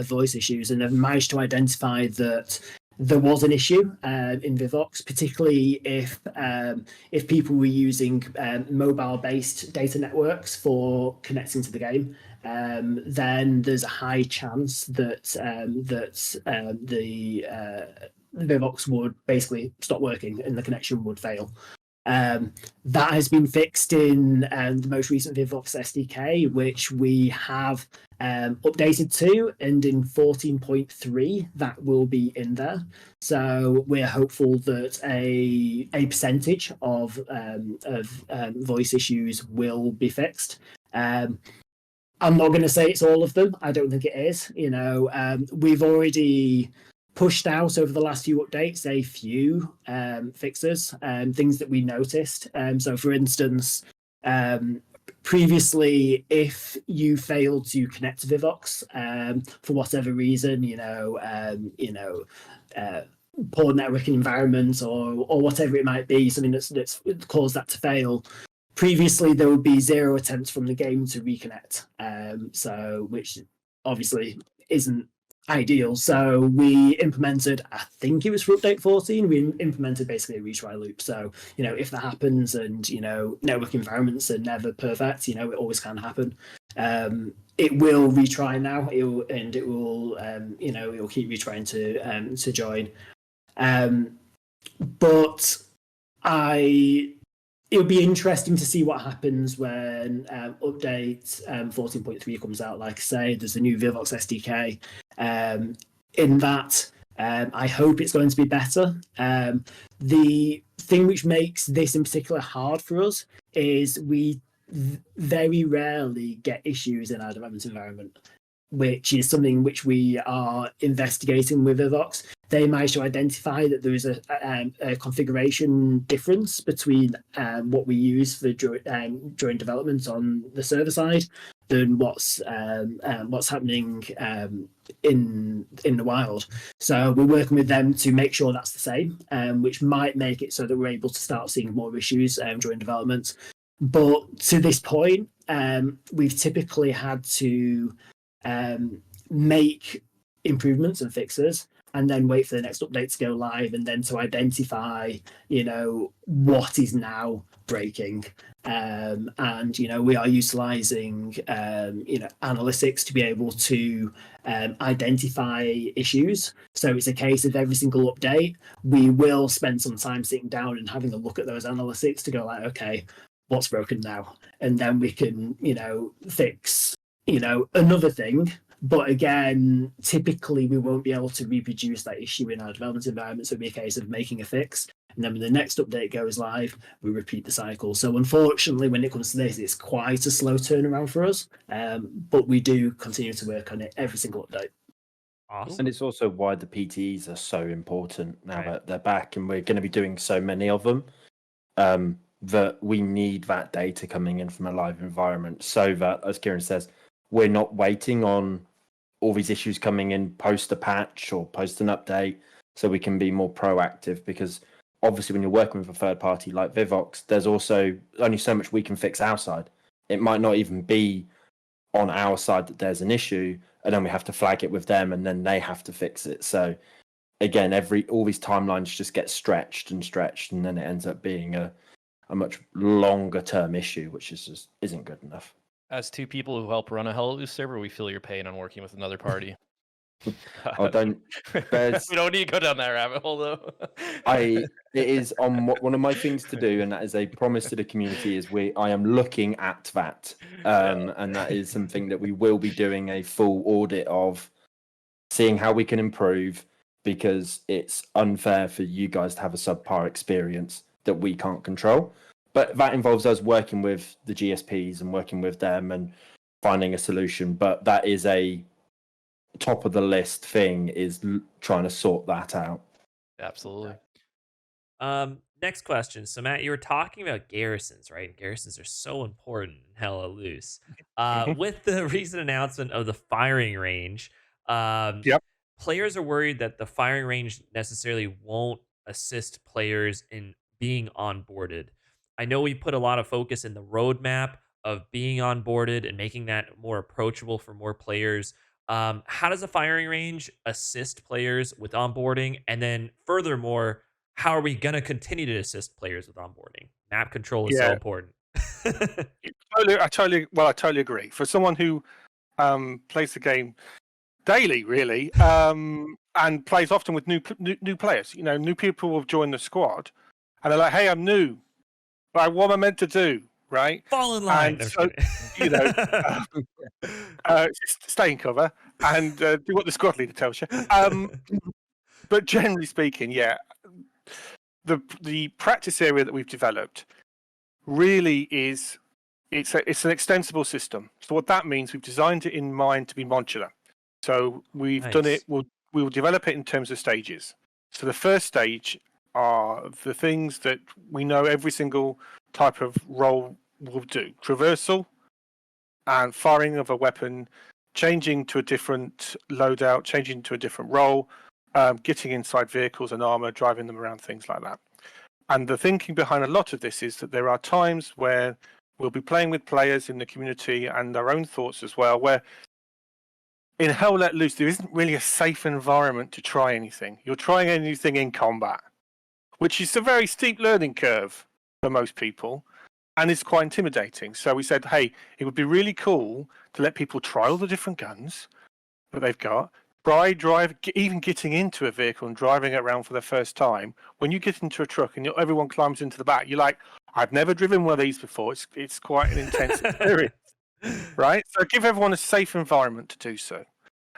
voice issues, and have managed to identify that there was an issue in Vivox, particularly if people were using mobile-based data networks for connecting to the game. Then there's a high chance that the Vivox would basically stop working and the connection would fail. That has been fixed in the most recent Vivox SDK, which we have updated to, and in 14.3 that will be in there. So we're hopeful that a percentage of voice issues will be fixed. I'm not going to say it's all of them. I don't think it is. We've already pushed out over the last few updates a few fixes, things that we noticed. So, for instance, previously, if you failed to connect to Vivox for whatever reason, poor networking environment or whatever it might be, something that's caused that to fail. Previously, there would be 0 attempts from the game to reconnect, which obviously isn't ideal. So we implemented, I think it was for update 14, we implemented basically a retry loop. So, if that happens, and, network environments are never perfect, it always can happen. It will retry now, it will keep retrying to join. But it'll be interesting to see what happens when update 14.3 comes out. Like I say, there's a new VOIPs SDK. In that, I hope it's going to be better. The thing which makes this in particular hard for us is we very rarely get issues in our development environment, which is something which we are investigating with VOIPs. They managed to identify that there is a configuration difference between what we use for during development on the server side than what's happening in the wild. So we're working with them to make sure that's the same, which might make it so that we're able to start seeing more issues during development. But to this point, we've typically had to make improvements and fixes and then wait for the next update to go live and then to identify, what is now breaking. And, we are utilizing, analytics to be able to identify issues. So it's a case of every single update, we will spend some time sitting down and having a look at those analytics to go like, okay, what's broken now? And then we can, fix, another thing. But again, typically we won't be able to reproduce that issue in our development environment. So it'll be a case of making a fix. And then when the next update goes live, we repeat the cycle. So unfortunately, when it comes to this, it's quite a slow turnaround for us. But we do continue to work on it every single update. Awesome. And it's also why the PTEs are so important now that they're back and we're going to be doing so many of them. That we need that data coming in from a live environment so that, as Kieran says, we're not waiting on all these issues coming in post a patch or post an update, so we can be more proactive. Because obviously when you're working with a third party like VOIPs, there's also only so much we can fix our side. It might not even be on our side that there's an issue, and then we have to flag it with them and then they have to fix it. So again, all these timelines just get stretched, and then it ends up being a much longer term issue, which just isn't good enough. As two people who help run a Hell Loose server, we feel your pain on working with another party. Oh, don't. We don't need to go down that rabbit hole, though. It is on one of my things to do, and that is a promise to the community. I am looking at that, and that is something that we will be doing a full audit of, seeing how we can improve, because it's unfair for you guys to have a subpar experience that we can't control. But that involves us working with the GSPs and working with them and finding a solution. But that is a top of the list thing, is trying to sort that out. Absolutely. Next question. So Matt, you were talking about garrisons, right? Garrisons are so important in Hella Loose. With the recent announcement of the firing range, players are worried that the firing range necessarily won't assist players in being onboarded. I know we put a lot of focus in the roadmap of being onboarded and making that more approachable for more players. How does a firing range assist players with onboarding? And then furthermore, how are we going to continue to assist players with onboarding? Map control is so important. I totally agree. For someone who plays the game daily, really, and plays often with new players, new people have joined the squad, and they're like, "Hey, I'm new. Like, what am I meant to do?" Right? Fall in line. And so, stay in cover and do what the squad leader tells you. But generally speaking, the practice area that we've developed really is it's an extensible system. So what that means, we've designed it in mind to be modular. So we've done it. We'll develop it in terms of stages. So the first stage are the things that we know every single type of role will do: traversal and firing of a weapon, changing to a different loadout, changing to a different role, getting inside vehicles and armor, driving them around, things like that. And the thinking behind a lot of this is that there are times where we'll be playing with players in the community and our own thoughts as well, where in Hell Let Loose there isn't really a safe environment to try anything. You're trying anything in combat, which is a very steep learning curve for most people, and it's quite intimidating. So we said, hey, it would be really cool to let people try all the different guns that they've got, even getting into a vehicle and driving it around for the first time. When you get into a truck and everyone climbs into the back, you're like, I've never driven one of these before. It's quite an intense experience, right? So give everyone a safe environment to do so.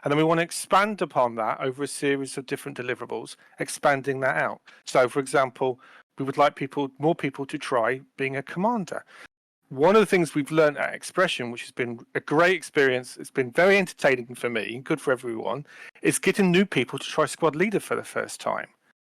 And then we want to expand upon that over a series of different deliverables, expanding that out. So, for example, we would like more people to try being a commander. One of the things we've learned at Expression, which has been a great experience, it's been very entertaining for me and good for everyone, is getting new people to try squad leader for the first time.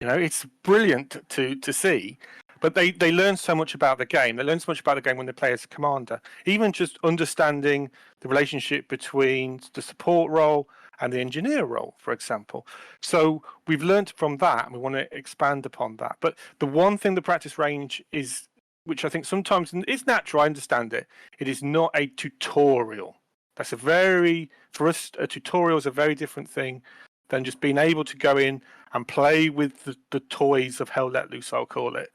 It's brilliant to see, but they learn so much about the game. They learn so much about the game when they play as a commander. Even just understanding the relationship between the support role and the engineer role, for example. So we've learned from that, and we want to expand upon that. But the one thing the practice range is, which I think sometimes is natural, I understand it. It is not a tutorial. For us, a tutorial is a very different thing than just being able to go in and play with the toys of Hell Let Loose, I'll call it.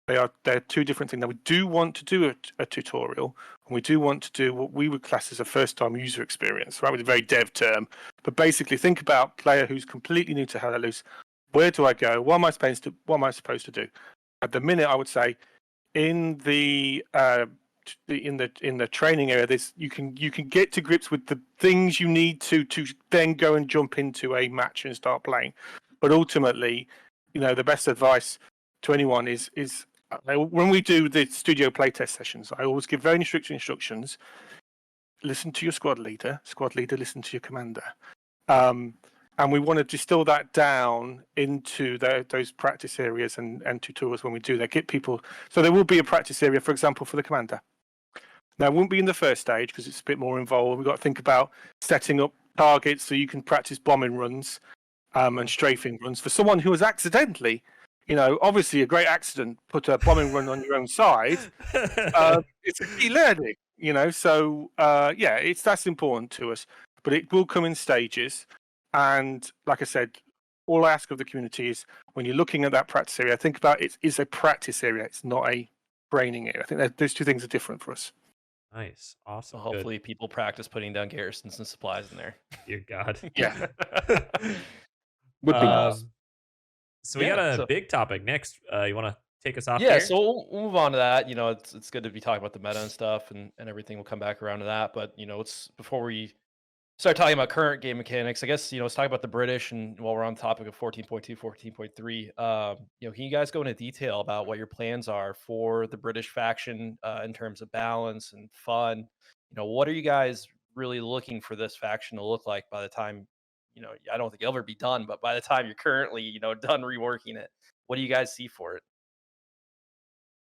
They're two different things. Now, we do want to do a tutorial, and we do want to do what we would class as a first-time user experience, right, with a very dev term. But basically, think about a player who's completely new to Hell Let Loose. Where do I go? What am I supposed to do? At the minute, I would say, in the training area, you can get to grips with the things you need to then go and jump into a match and start playing. But ultimately, the best advice to anyone is when we do the studio playtest sessions, I always give very strict instructions. Listen to your squad leader. Squad leader, listen to your commander. And we want to distill that down into those practice areas and tutorials when we do that. Get people. So there will be a practice area, for example, for the commander. Now, it won't be in the first stage because it's a bit more involved. We've got to think about setting up targets so you can practice bombing runs and strafing runs. For someone who has accidentally, obviously a great accident, put a bombing run on your own side, it's a key learning, So, that's important to us. But it will come in stages. And like I said, all I ask of the community is when you're looking at that practice area, think about it's a practice area. It's not a training area. I think those two things are different for us. Nice. Awesome. Well, hopefully people practice putting down garrisons and supplies in there. Dear God. Yeah. Would be nice. So we got a big topic next. You want to take us off Yeah, here? so we'll move on to that. It's good to be talking about the meta and stuff and everything. We'll come back around to that. But, it's before we start talking about current game mechanics, I guess, let's talk about the British. And while we're on the topic of 14.2, 14.3, can you guys go into detail about what your plans are for the British faction in terms of balance and fun? What are you guys really looking for this faction to look like by the time, I don't think it'll ever be done, but by the time you're currently, done reworking it, what do you guys see for it?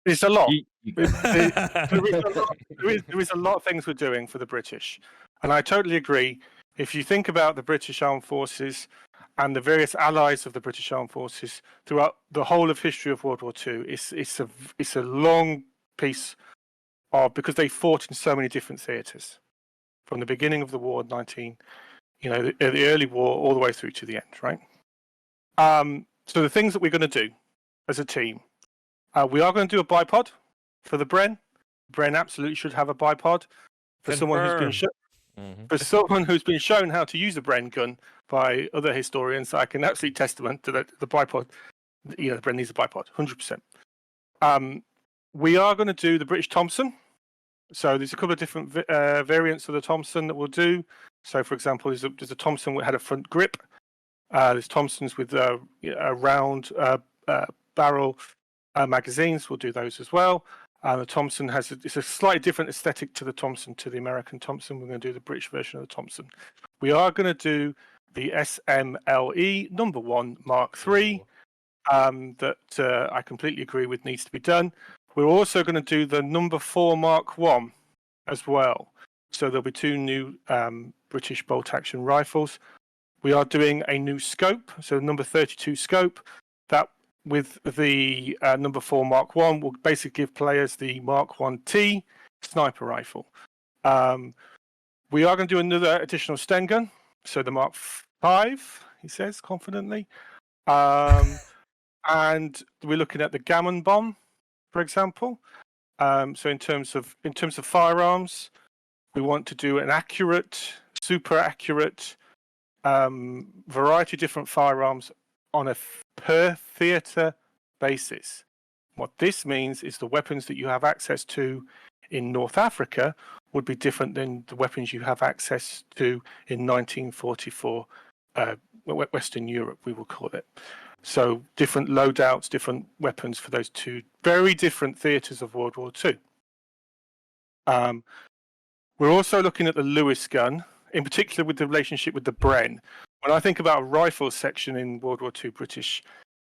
It's a lot. There is a lot of things we're doing for the British. And I totally agree. If you think about the British Armed Forces and the various allies of the British Armed Forces throughout the whole of history of World War II, it's a long piece of, because they fought in so many different theatres from the beginning of the war, the early war, all the way through to the end, right? So the things that we're going to do as a team, we are going to do a bipod for the Bren. Bren absolutely should have a bipod. For someone who's been shown how to use a Bren gun by other historians, I can absolutely testament to that the bipod. The Bren needs a bipod, 100%. We are going to do the British Thompson. So there's a couple of different variants of the Thompson that we'll do. So, for example, there's a Thompson that had a front grip. There's Thompsons with a round barrel magazines. We'll do those as well. The Thompson it's a slightly different aesthetic to the American Thompson. We're going to do the British version of the Thompson. We are going to do the SMLE number 1 Mark III that I completely agree with needs to be done. We're also going to do the number 4 Mark I as well. So there'll be 2 new British bolt-action rifles. We are doing a new scope, so number 32 scope. That with the number 4 Mark I will basically give players the Mark I-T sniper rifle. We are going to do another additional Sten gun, so the Mark V, he says confidently. And we're looking at the Gammon bomb, for example. So in terms of firearms, we want to do an accurate, super accurate variety of different firearms on a per theatre basis. What this means is the weapons that you have access to in North Africa would be different than the weapons you have access to in 1944 Western Europe, we will call it. So different loadouts, different weapons for those two very different theatres of World War II. We're also looking at the Lewis gun, in particular with the relationship with the Bren. When I think about a rifle section in World War II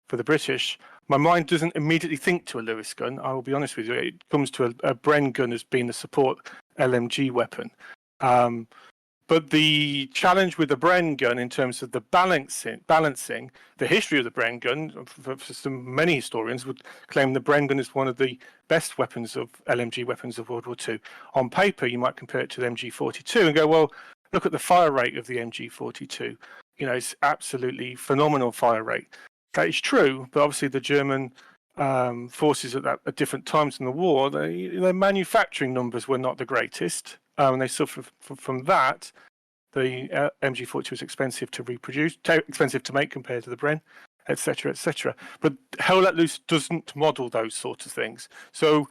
for the British, my mind doesn't immediately think to a Lewis gun. I will be honest with you. It comes to a Bren gun as being a support LMG weapon. But the challenge with the Bren gun in terms of the balancing, the history of the Bren gun, for many historians would claim the Bren gun is one of the best weapons of LMG weapons of World War II. On paper, you might compare it to the MG42 and go, well, look at the fire rate of the MG42. You know, it's absolutely phenomenal fire rate. That is true, but obviously the German forces at different times in the war, their manufacturing numbers were not the greatest, and they suffered from that. The MG42 was expensive to reproduce, expensive to make compared to the Bren, etc., etc. But Hell Let Loose doesn't model those sorts of things. So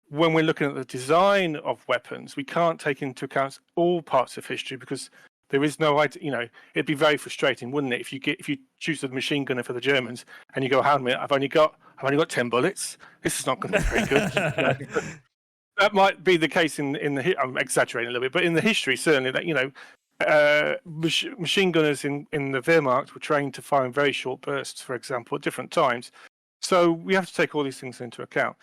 when we're looking at the design of weapons, we can't take into account all parts of history because there is no idea. You know, it'd be very frustrating, wouldn't it, if you choose the machine gunner for the Germans and you go, "Hang on a minute, I've only got 10 bullets. This is not going to be very good." That might be the case in the. I'm exaggerating a little bit, but in the history, certainly that machine gunners in the Wehrmacht were trained to fire in very short bursts, for example, at different times. So we have to take all these things into account.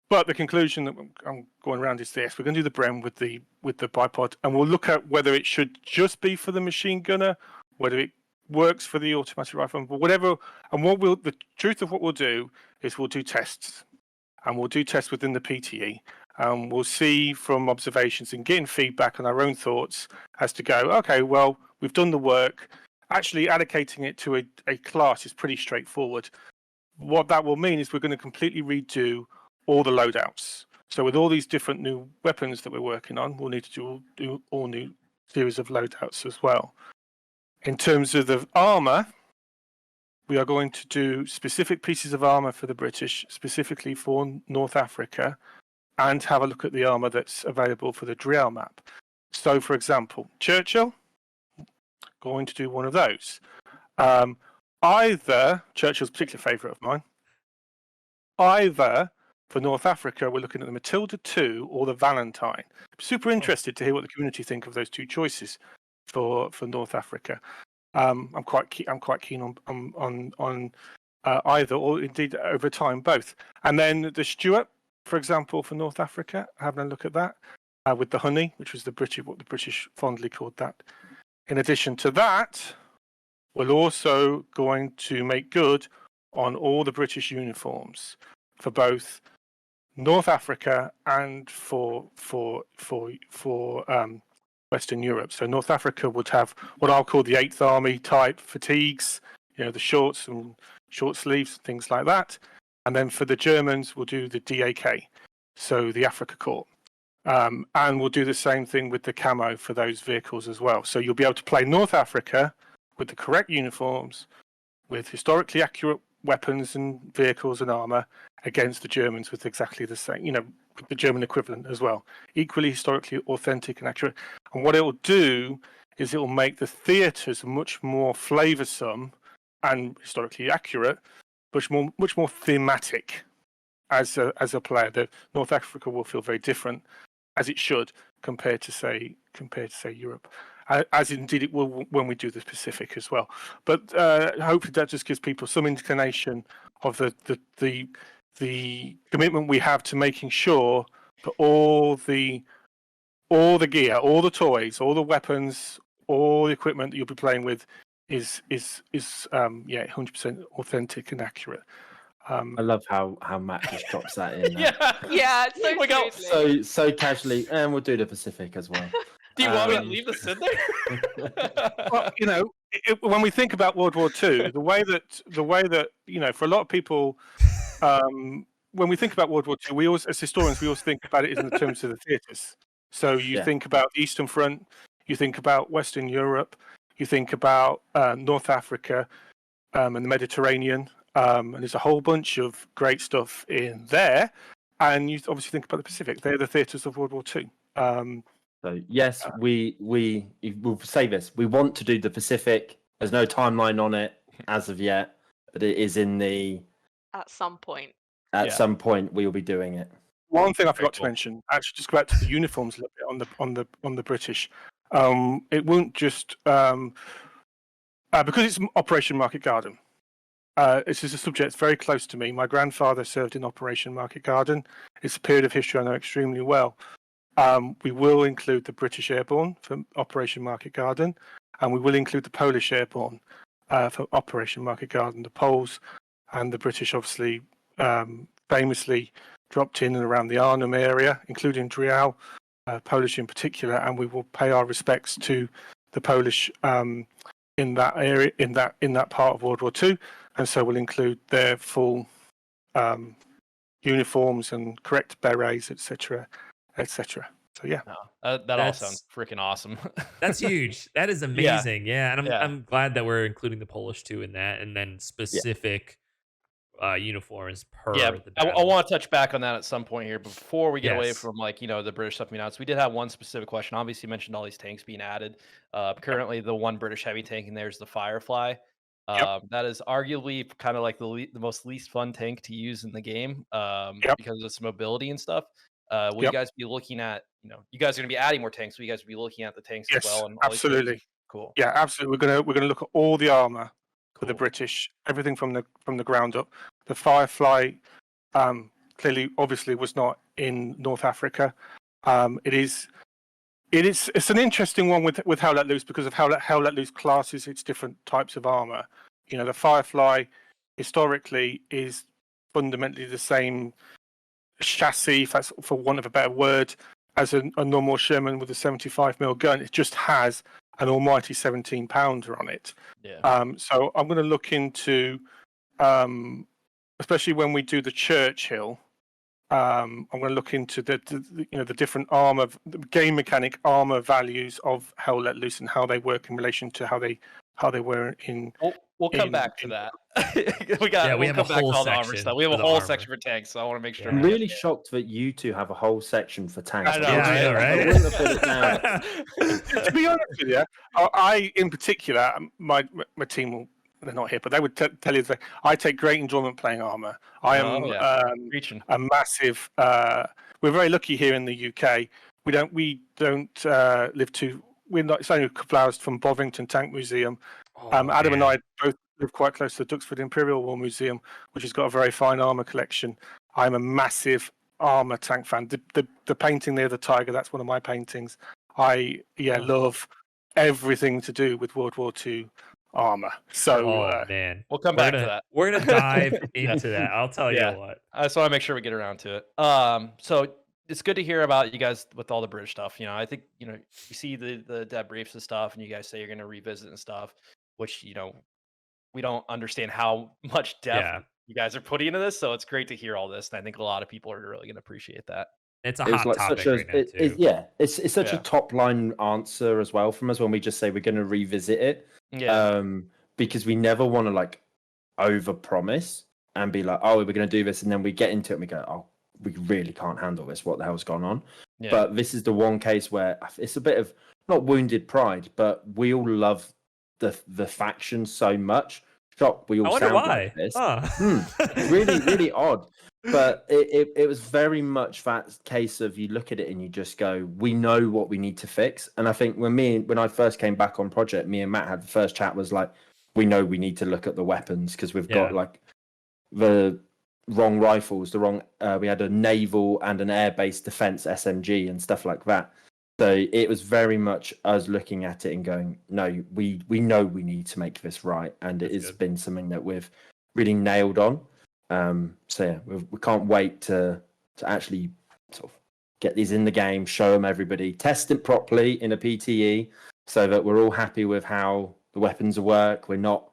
But the conclusion that I'm going around is this: we're going to do the Bren with the bipod, and we'll look at whether it should just be for the machine gunner, whether it works for the automatic rifle, but whatever. And the truth of what we'll do is we'll do tests, and we'll do tests within the PTE. We'll see from observations and getting feedback on our own thoughts as to go, okay, well, we've done the work. Actually, allocating it to a class is pretty straightforward. What that will mean is we're going to completely redo all the loadouts. So with all these different new weapons that we're working on, we'll need to do all new series of loadouts as well. In terms of the armor, we are going to do specific pieces of armor for the British, specifically for North Africa, and have a look at the armor that's available for the Driel map. So, for example, Churchill, going to do one of those. Either, Churchill's a particular favourite of mine, either for North Africa, we're looking at the Matilda II or the Valentine. I'm super interested to hear what the community think of those two choices for North Africa. I'm quite keen on either, or indeed over time both. And then the Stuart, for example, for North Africa, having a look at that with the honey, which was what the British fondly called that. In addition to that, we're also going to make good on all the British uniforms for both North Africa and for Western Europe. So North Africa would have what I'll call the 8th Army type fatigues, the shorts and short sleeves, things like that. And then for the Germans, we'll do the DAK, so the Afrika Korps. And we'll do the same thing with the camo for those vehicles as well. So you'll be able to play North Africa with the correct uniforms, with historically accurate weapons and vehicles and armor against the Germans with exactly the same, with the German equivalent as well. Equally historically authentic and accurate. And what it will do is it will make the theatres much more flavoursome and historically accurate, much more thematic as a player. The North Africa will feel very different, as it should, compared to say Europe, as indeed it will when we do the Pacific as well. But hopefully that just gives people some inclination of the commitment we have to making sure that all the gear, all the toys, all the weapons, all the equipment that you'll be playing with is 100% authentic and accurate. I love how Matt just drops that in. Yeah, it's so smoothly. So casually, and we'll do the Pacific as well. Do you want me to leave this in there? Well, when we think about World War II, the way that for a lot of people, when we think about World War II, as historians, we always think about it in the terms of the theatres. So you think about the Eastern Front, you think about Western Europe, You think about North Africa and the Mediterranean, and there's a whole bunch of great stuff in there. And you obviously think about the Pacific; they're the theatres of World War II. So yes, we'll say this. We want to do the Pacific. There's no timeline on it as of yet, but it is in the. At some point. At some point, we will be doing it. One thing I forgot to mention, actually, just go back to the uniforms a little bit on the British. It won't just because it's Operation Market Garden. This is a subject that's very close to me. My grandfather served in Operation Market Garden. It's a period of history I know extremely well. We will include the British Airborne for Operation Market Garden, and we will include the Polish Airborne for Operation Market Garden. The Poles and the British obviously famously dropped in and around the Arnhem area, including Drial, Polish in particular, and we will pay our respects to the Polish in that area, in that part of World War II, and so we'll include their full uniforms and correct berets, etc., etc. So yeah, that all sounds freaking awesome. That's huge. That is amazing. Yeah, and Yeah. I'm glad that we're including the Polish too in that, and then specific uniforms per Yeah, the I battle. want to touch back on that at some point here. But before we get away Yes. from the British stuff being announced, we did have one specific question. Obviously, you mentioned all these tanks being added. Currently, the one British heavy tank in there is the Firefly. That is arguably kind of like the most least fun tank to use in the game because of its mobility and stuff. Will you guys be looking at, you guys are going to be adding more tanks, so you guys will be looking at the tanks as well? And all these absolutely. things? Cool. Yeah, absolutely. We're gonna look at all the armor for the British, everything from the ground up. The Firefly clearly, obviously, was not in North Africa. It's an interesting one with Hell Let Loose because of how Let Loose classes its different types of armor. The Firefly historically is fundamentally the same chassis, if that's for want of a better word, as a normal Sherman with a 75mm gun. It just has an almighty 17-pounder on it. Yeah. So I'm going to look into, especially when we do the Churchill, I'm going to look into the different armor, the game mechanic armor values of Hell Let Loose and how they work in relation to how they were in. We'll come back to that. we have a come back whole to all the armor section stuff. We have for a the whole armor. section for tanks, so I want to make sure. I'm really shocked that you two have a whole section for tanks. I know, Yeah, right? I know, I wouldn't have put it down. To be honest with you, I in particular, my team will. They're not here, but they would tell you that I take great enjoyment playing armor. I am Reaching. a massive. We're very lucky here in the UK. We don't live too. We're not. It's only a couple hours from Bovington Tank Museum. Adam and I both live quite close to the Duxford Imperial War Museum, which has got a very fine armor collection. I'm a massive armor tank fan. The painting there, the Tiger, that's one of my paintings. I love everything to do with World War II armor. So man, we'll come back to that. We're gonna dive into that. I'll tell you what. I just want to make sure we get around to it. So it's good to hear about you guys with all the British stuff. I think you see the dev briefs and stuff, and you guys say you're going to revisit and stuff, which we don't understand how much depth you guys are putting into this. So it's great to hear all this, and I think a lot of people are really going to appreciate that. It's a hot topic right now too. It's such a top line answer as well from us when we just say we're going to revisit it. Yeah. Because we never want to over promise and be like, oh, we're going to do this, and then we get into it and we go, oh, we really can't handle this. What the hell's gone on? Yeah. But this is the one case where it's a bit of not wounded pride, but we all love the faction so much. Shocked we all wonder sound why. like this. Huh. Really, really odd. But it was very much that case of you look at it and you just go, we know what we need to fix. And I think when I first came back on project, me and Matt had the first chat was like, we know we need to look at the weapons because we've got the wrong rifles, we had a naval and an air-based defense SMG and stuff like that. So it was very much us looking at it and going, no, we know we need to make this right. And it has been something that we've really nailed on. We can't wait to actually sort of get these in the game, show them everybody, test it properly in a PTE so that we're all happy with how the weapons work. We're not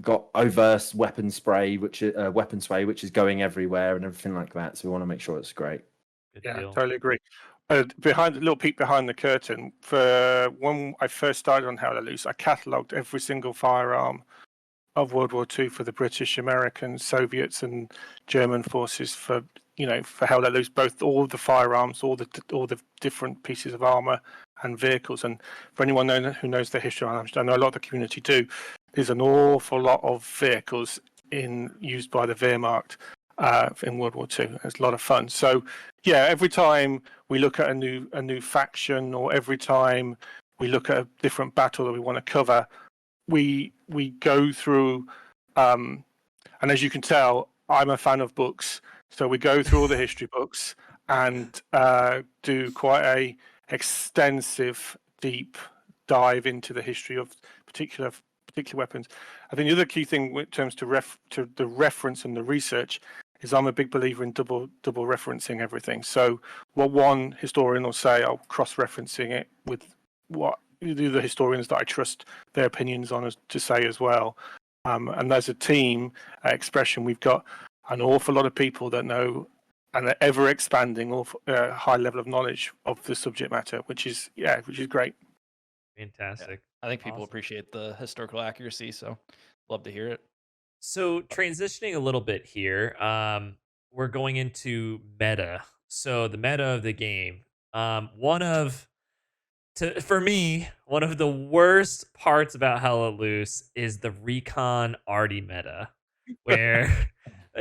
got overt weapon sway, which is going everywhere and everything like that. So we want to make sure it's great. Totally agree. behind a little peek behind the curtain. For when I first started on Hell Let Loose, I catalogued every single firearm of World War II for the British, Americans, Soviets, and German forces for Hell Let Loose, both all the firearms, all the different pieces of armor and vehicles. And for anyone who knows the history, I know a lot of the community do. There's an awful lot of vehicles used by the Wehrmacht in World War II. It's a lot of fun. So yeah, every time we look at a new faction, or every time we look at a different battle that we want to cover, we go through, and as you can tell, I'm a fan of books, so we go through all the history books and do quite a extensive, deep dive into the history of particular weapons. I think the other key thing in terms to the reference and the research is I'm a big believer in double referencing everything. So what one historian will say, I'll cross-referencing it with what the other historians that I trust their opinions on to say as well. And as a team at Expression, we've got an awful lot of people that know and are ever expanding high level of knowledge of the subject matter, which is great. Fantastic. I think people Awesome. appreciate the historical accuracy, so love to hear it. So transitioning a little bit here, we're going into meta. So the meta of the game. For me, one of the worst parts about Hell Let Loose is the Recon Arty meta, where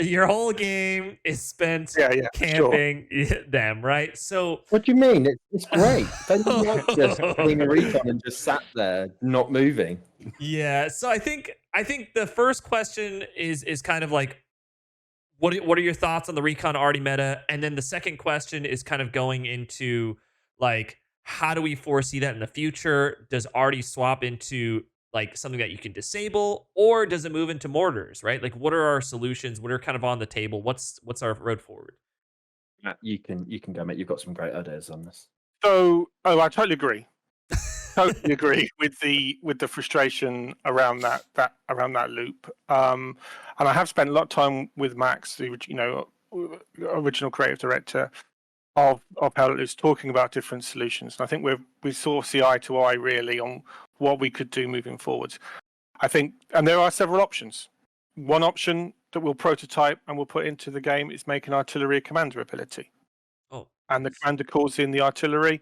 your whole game is spent camping them, right? So what do you mean? It's great. Don't you like just being a recon and just sat there not moving? Yeah. So I think the first question is kind of like, what are your thoughts on the Recon Arty meta? And then the second question is kind of going into like, how do we foresee that in the future? Does Arty swap into like something that you can disable, or does it move into mortars, right? Like, what are our solutions? What are kind of on the table? What's our road forward? You can go, mate. You've got some great ideas on this. So, I totally agree. Totally agree with the frustration around that loop. And I have spent a lot of time with Max, the original creative director of Hell Let Loose, talking about different solutions. And I think we sort of see eye to eye really on what we could do moving forwards. I think, and there are several options. One option that we'll prototype and we'll put into the game is make an artillery a commander ability. Oh. And the commander calls in the artillery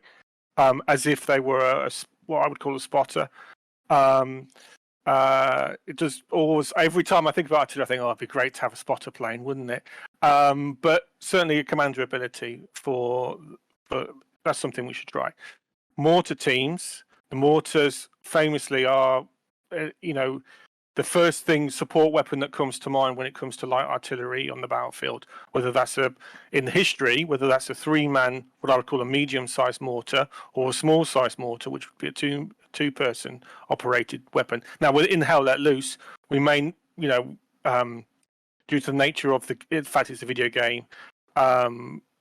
as if they were what I would call a spotter. It does always, every time I think about artillery, I think, it'd be great to have a spotter plane, wouldn't it? But certainly a commander ability for that's something we should try. Mortar teams. The mortars famously are, the first support weapon that comes to mind when it comes to light artillery on the battlefield. Whether that's in history, whether that's a 3-man, what I would call a medium-sized mortar, or a small-sized mortar, which would be a two-person operated weapon. Now, within Hell Let Loose, we may, due to the nature of in fact, it's a video game,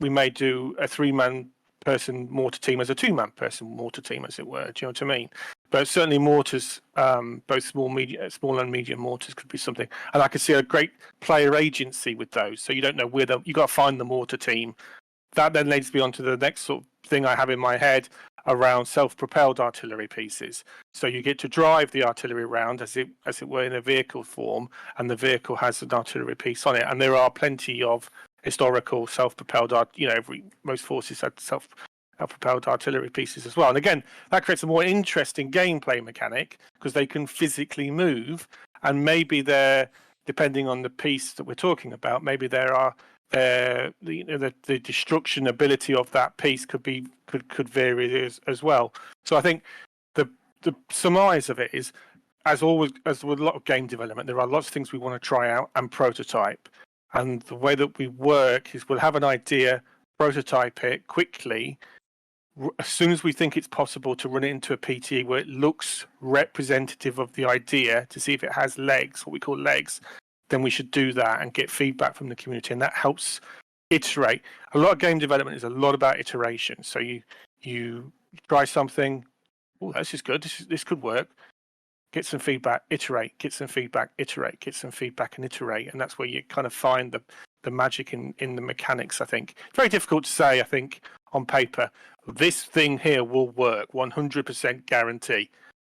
we may do a 3-man person mortar team as a 2-man person mortar team, as it were. Do you know what I mean? But certainly mortars, both small and medium mortars could be something. And I could see a great player agency with those. So you don't know you got to find the mortar team. That then leads me on to the next sort of thing I have in my head around self-propelled artillery pieces. So you get to drive the artillery around as it were in a vehicle form, and the vehicle has an artillery piece on it. And there are plenty of historical self-propelled, most forces had self-propelled artillery pieces as well. And again, that creates a more interesting gameplay mechanic because they can physically move, and maybe they're, depending on the piece that we're talking about, maybe the destruction ability of that piece could vary as well. So I think the surmise of it is, as always, as with a lot of game development, there are lots of things we want to try out and prototype. And the way that we work is we'll have an idea, prototype it quickly. As soon as we think it's possible to run it into a PTE where it looks representative of the idea to see if it has legs, what we call legs, then we should do that and get feedback from the community. And that helps iterate. A lot of game development is a lot about iteration. So you try something, oh, this is good, this could work. Get some feedback, iterate, get some feedback, iterate, get some feedback and iterate. And that's where you kind of find the magic in the mechanics, I think. It's very difficult to say, I think, on paper, this thing here will work, 100% guarantee.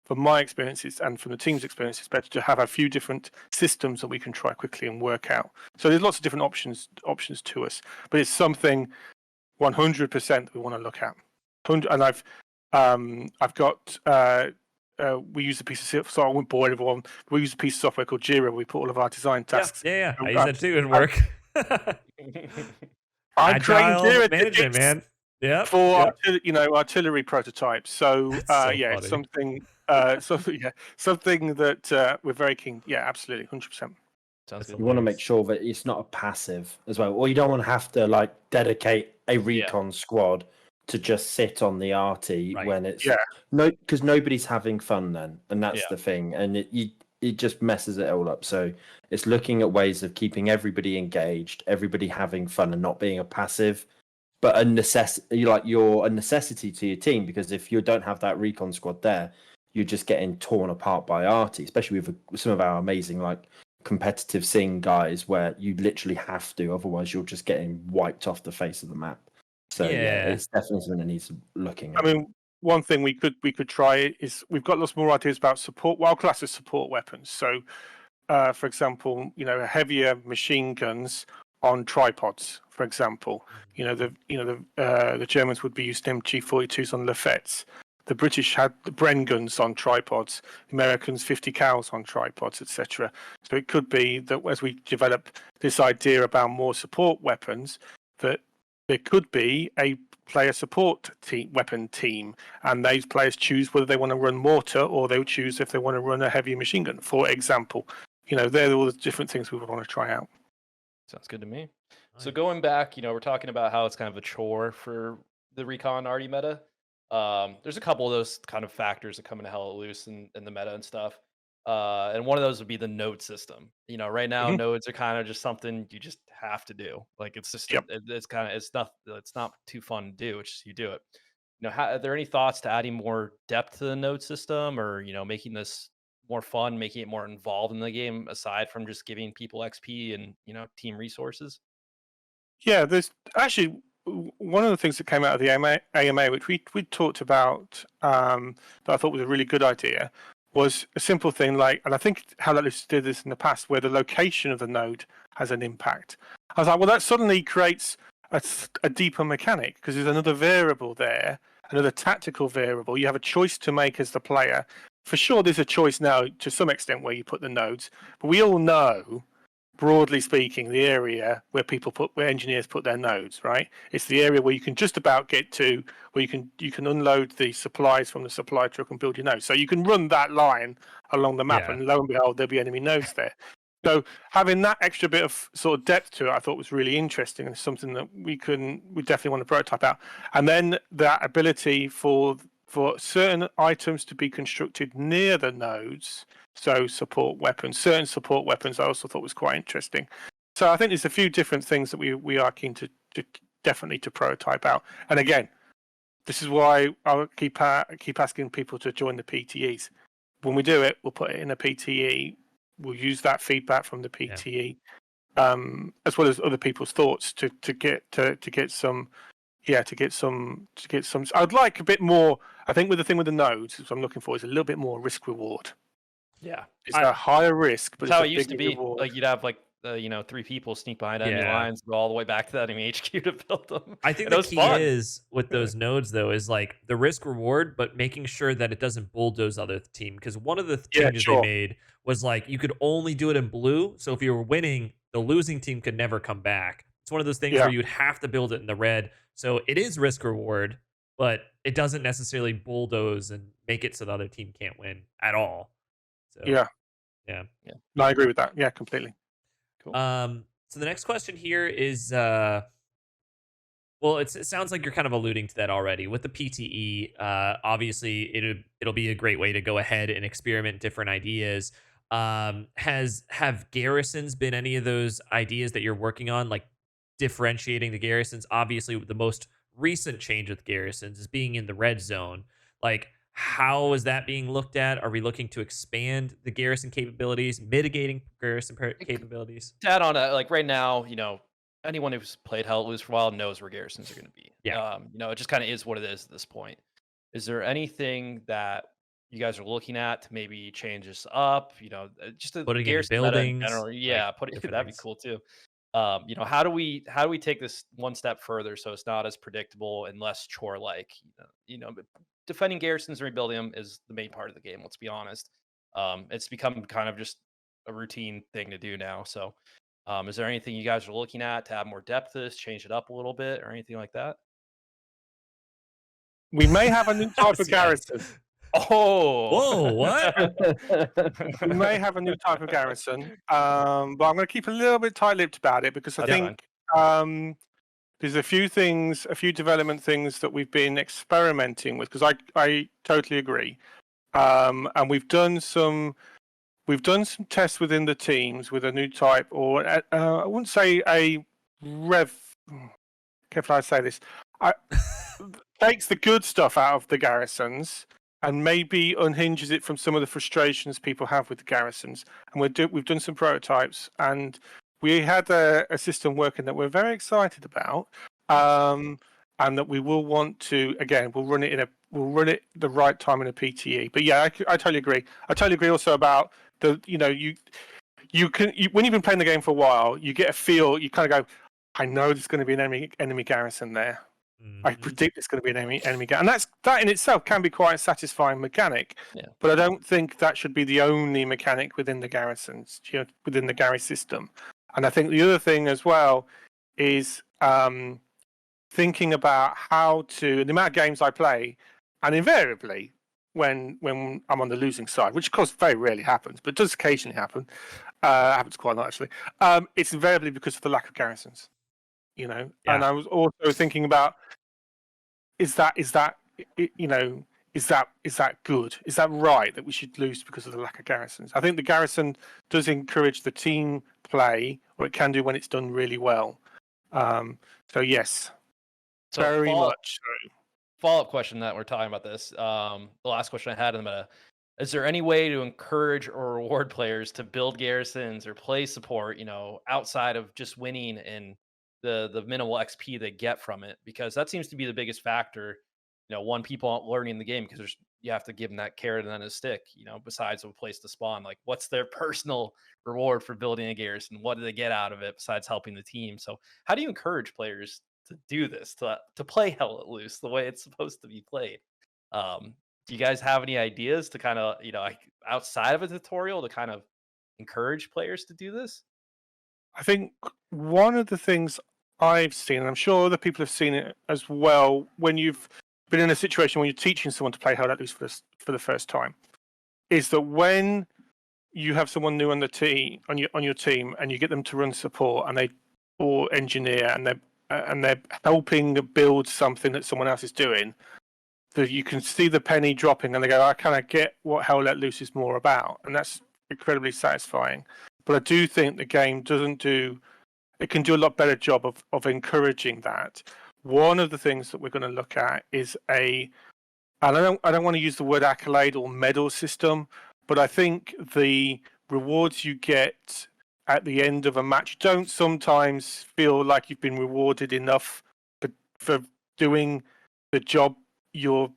From my experiences and from the team's experience, it's better to have a few different systems that we can try quickly and work out. So there's lots of different options to us, but it's something 100% that we want to look at. And I've got we use a piece of software. I won't bore everyone. We use a piece of software called Jira. Where we put all of our design tasks. Yeah. I use that too in work. I'm creating Agile Jira management, tickets man. Yeah. for artillery prototypes. So, So yeah, funny. something that we're very keen. Yeah, absolutely, 100%. Sounds good. You want to make sure that it's not a passive as well, or you don't want to have to like dedicate a recon squad to just sit on the RT when it's because nobody's having fun then, and that's the thing, and it just messes it all up. So it's looking at ways of keeping everybody engaged, everybody having fun, and not being a passive, but a necessity. You're a necessity to your team, because if you don't have that recon squad there, you're just getting torn apart by RT, especially with some of our amazing like competitive Sing guys, where you literally have to, otherwise you're just getting wiped off the face of the map. So yeah, it's definitely something that needs looking at. I mean, one thing we could try is we've got lots more ideas about support, wild class as support weapons. So, for example, heavier machine guns on tripods. For example, the Germans would be using MG42s on Lafettes. The British had the Bren guns on tripods. The Americans 50 cals on tripods, etc. So it could be that as we develop this idea about more support weapons, that there could be a player support weapon team, and those players choose whether they want to run mortar or they'll choose if they want to run a heavy machine gun, for example. They're all the different things we would want to try out. Sounds good to me. So going back, we're talking about how it's kind of a chore for the Recon Arty meta. There's a couple of those kind of factors that come into Hell Let Loose and the meta and stuff. And one of those would be the node system. Right now, nodes are kind of just something you just have to do. Like it's just it's not too fun to do. It's just you do it. Are there any thoughts to adding more depth to the node system, or making this more fun, making it more involved in the game, aside from just giving people XP and team resources? Yeah, there's actually one of the things that came out of the AMA, which we talked about, that I thought was a really good idea, was a simple thing and I think Hell Let Loose did this in the past, where the location of the node has an impact. I was like, well, that suddenly creates a deeper mechanic, because there's another variable there, another tactical variable. You have a choice to make as the player. For sure, there's a choice now to some extent where you put the nodes, but we all know, broadly speaking, the area where engineers put their nodes, right? It's the area where you can just about get to, where you can unload the supplies from the supply truck and build your nodes. So you can run that line along the map, and lo and behold, there'll be enemy nodes there. So having that extra bit of sort of depth to it, I thought was really interesting, and something that we definitely want to prototype out. And then that ability for certain items to be constructed near the nodes. So certain support weapons, I also thought was quite interesting. So I think there's a few different things that we are keen to definitely to prototype out. And again, this is why I'll keep asking people to join the PTEs. When we do it, we'll put it in a PTE. We'll use that feedback from the PTE, as well as other people's thoughts to get some. I'd like a bit more. I think with the thing with the nodes, what I'm looking for is a little bit more risk reward. Yeah, it's a higher risk, but that's how it used to be. Reward. Like you'd have 3 people sneak behind enemy lines, go all the way back to that enemy HQ to build them. I think the key is with those nodes though is like the risk reward, but making sure that it doesn't bulldoze other team. Because one of the changes they made was like you could only do it in blue. So if you were winning, the losing team could never come back. It's one of those things where you'd have to build it in the red. So it is risk reward, but it doesn't necessarily bulldoze and make it so the other team can't win at all. So, yeah. No, I agree with that. Yeah, completely. Cool. So the next question here is, well, it sounds like you're kind of alluding to that already with the PTE. Obviously, it'll be a great way to go ahead and experiment different ideas. Have garrisons been any of those ideas that you're working on, like differentiating the garrisons? Obviously, the most recent change with garrisons is being in the red zone. Like, how is that being looked at? Are we looking to expand the garrison capabilities, mitigating garrison capabilities? To add on, like right now, anyone who's played Hell Let Loose for a while knows where garrisons are going to be. Yeah. It just kind of is what it is at this point. Is there anything that you guys are looking at to maybe change this up? Just the Putting in garrison meta in buildings, general. Yeah, like, put it. different That'd be things. cool too. How do we take this one step further so it's not as predictable and less chore like? But defending garrisons and rebuilding them is the main part of the game. Let's be honest. It's become kind of just a routine thing to do now. So, is there anything you guys are looking at to add more depth to this, change it up a little bit, or anything like that? We may have a new type of Yes. garrison. Oh, Whoa, what? We may have a new type of garrison, but I'm going to keep a little bit tight-lipped about it because I That's think there's a few development things that we've been experimenting with. Because I totally agree, and we've done some tests within the teams with a new type, or I wouldn't say a rev. Careful how I say this. Takes the good stuff out of the garrisons and maybe unhinges it from some of the frustrations people have with the garrisons. And we've done some prototypes, and we had a system working that we're very excited about, and that we will want to, again, we'll run it the right time in a PTE. But yeah, I totally agree. I totally agree also about when you've been playing the game for a while, you get a feel. You kind of go, I know there's going to be an enemy garrison there. I predict it's going to be an enemy garrison, and that in itself can be quite a satisfying mechanic. Yeah. But I don't think that should be the only mechanic within the garrisons, within the Garry system. And I think the other thing as well is thinking about how to the amount of games I play, and invariably when I'm on the losing side, which of course very rarely happens, but does occasionally happen. Happens quite a lot actually. It's invariably because of the lack of garrisons. Yeah. And I was also thinking about is that good? Is that right that we should lose because of the lack of garrisons? I think the garrison does encourage the team play, or it can do when it's done really well. So yes, very much so. Follow-up question that we're talking about this. The last question I had in the meta. Is there any way to encourage or reward players to build garrisons or play support, outside of just winning and the minimal XP they get from it? Because that seems to be the biggest factor. People aren't learning the game because you have to give them that carrot and then a stick, besides a place to spawn. Like, what's their personal reward for building a garrison? What do they get out of it besides helping the team? So how do you encourage players to do this, to play Hell Let Loose the way it's supposed to be played? Do you guys have any ideas to kind of, outside of a tutorial to kind of encourage players to do this? I think one of the things I've seen, and I'm sure other people have seen it as well, when you've been in a situation where you're teaching someone to play Hell Let Loose for the first time, is that when you have someone new on the team on your team and you get them to run support or engineer and they're helping build something that someone else is doing, that you can see the penny dropping and they go, I kind of get what Hell Let Loose is more about, and that's incredibly satisfying. But I do think the game can do a lot better job of encouraging that. One of the things that we're going to look at is and I don't want to use the word accolade or medal system, but I think the rewards you get at the end of a match don't sometimes feel like you've been rewarded enough for doing the job you're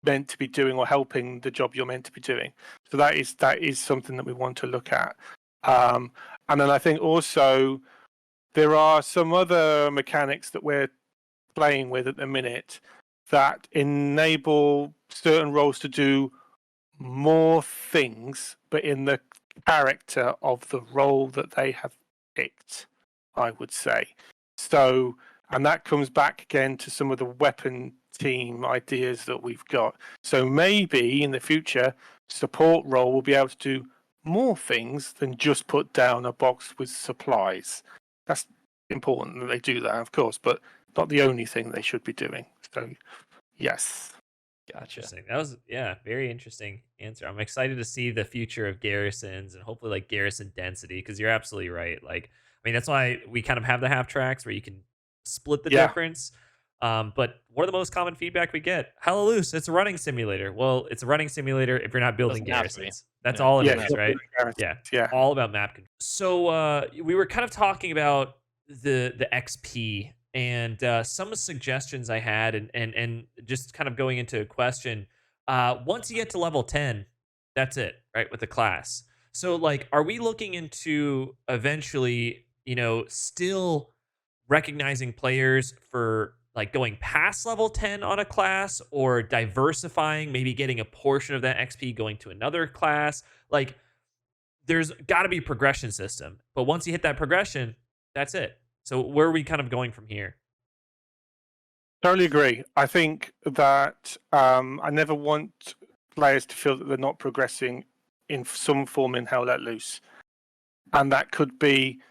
meant to be doing or helping the job you're meant to be doing. So that is something that we want to look at. And then I think also there are some other mechanics that we're playing with at the minute that enable certain roles to do more things, but in the character of the role that they have picked, I would say. So, and that comes back again to some of the weapon team ideas that we've got. So maybe in the future, support role will be able to do more things than just put down a box with supplies. That's important that they do that, of course, but not the only thing they should be doing. So, yes. Gotcha. That was, very interesting answer. I'm excited to see the future of garrisons and hopefully like garrison density, because you're absolutely right. Like, I mean, that's why we kind of have the half tracks where you can split the difference. But one of the most common feedback we get, Hell Let Loose, it's a running simulator. Well, it's a running simulator if you're not building garrisons. That's all it is, right? Yeah. All about map control. So we were kind of talking about the XP and some suggestions I had, and just kind of going into a question. Once you get to level 10, that's it, right, with the class. So like, are we looking into eventually, still recognizing players for like going past level 10 on a class, or diversifying, maybe getting a portion of that XP going to another class? Like, there's got to be a progression system, but once you hit that progression, that's it. So where are we kind of going from here? Totally agree. I think that I never want players to feel that they're not progressing in some form in Hell Let Loose. And that could be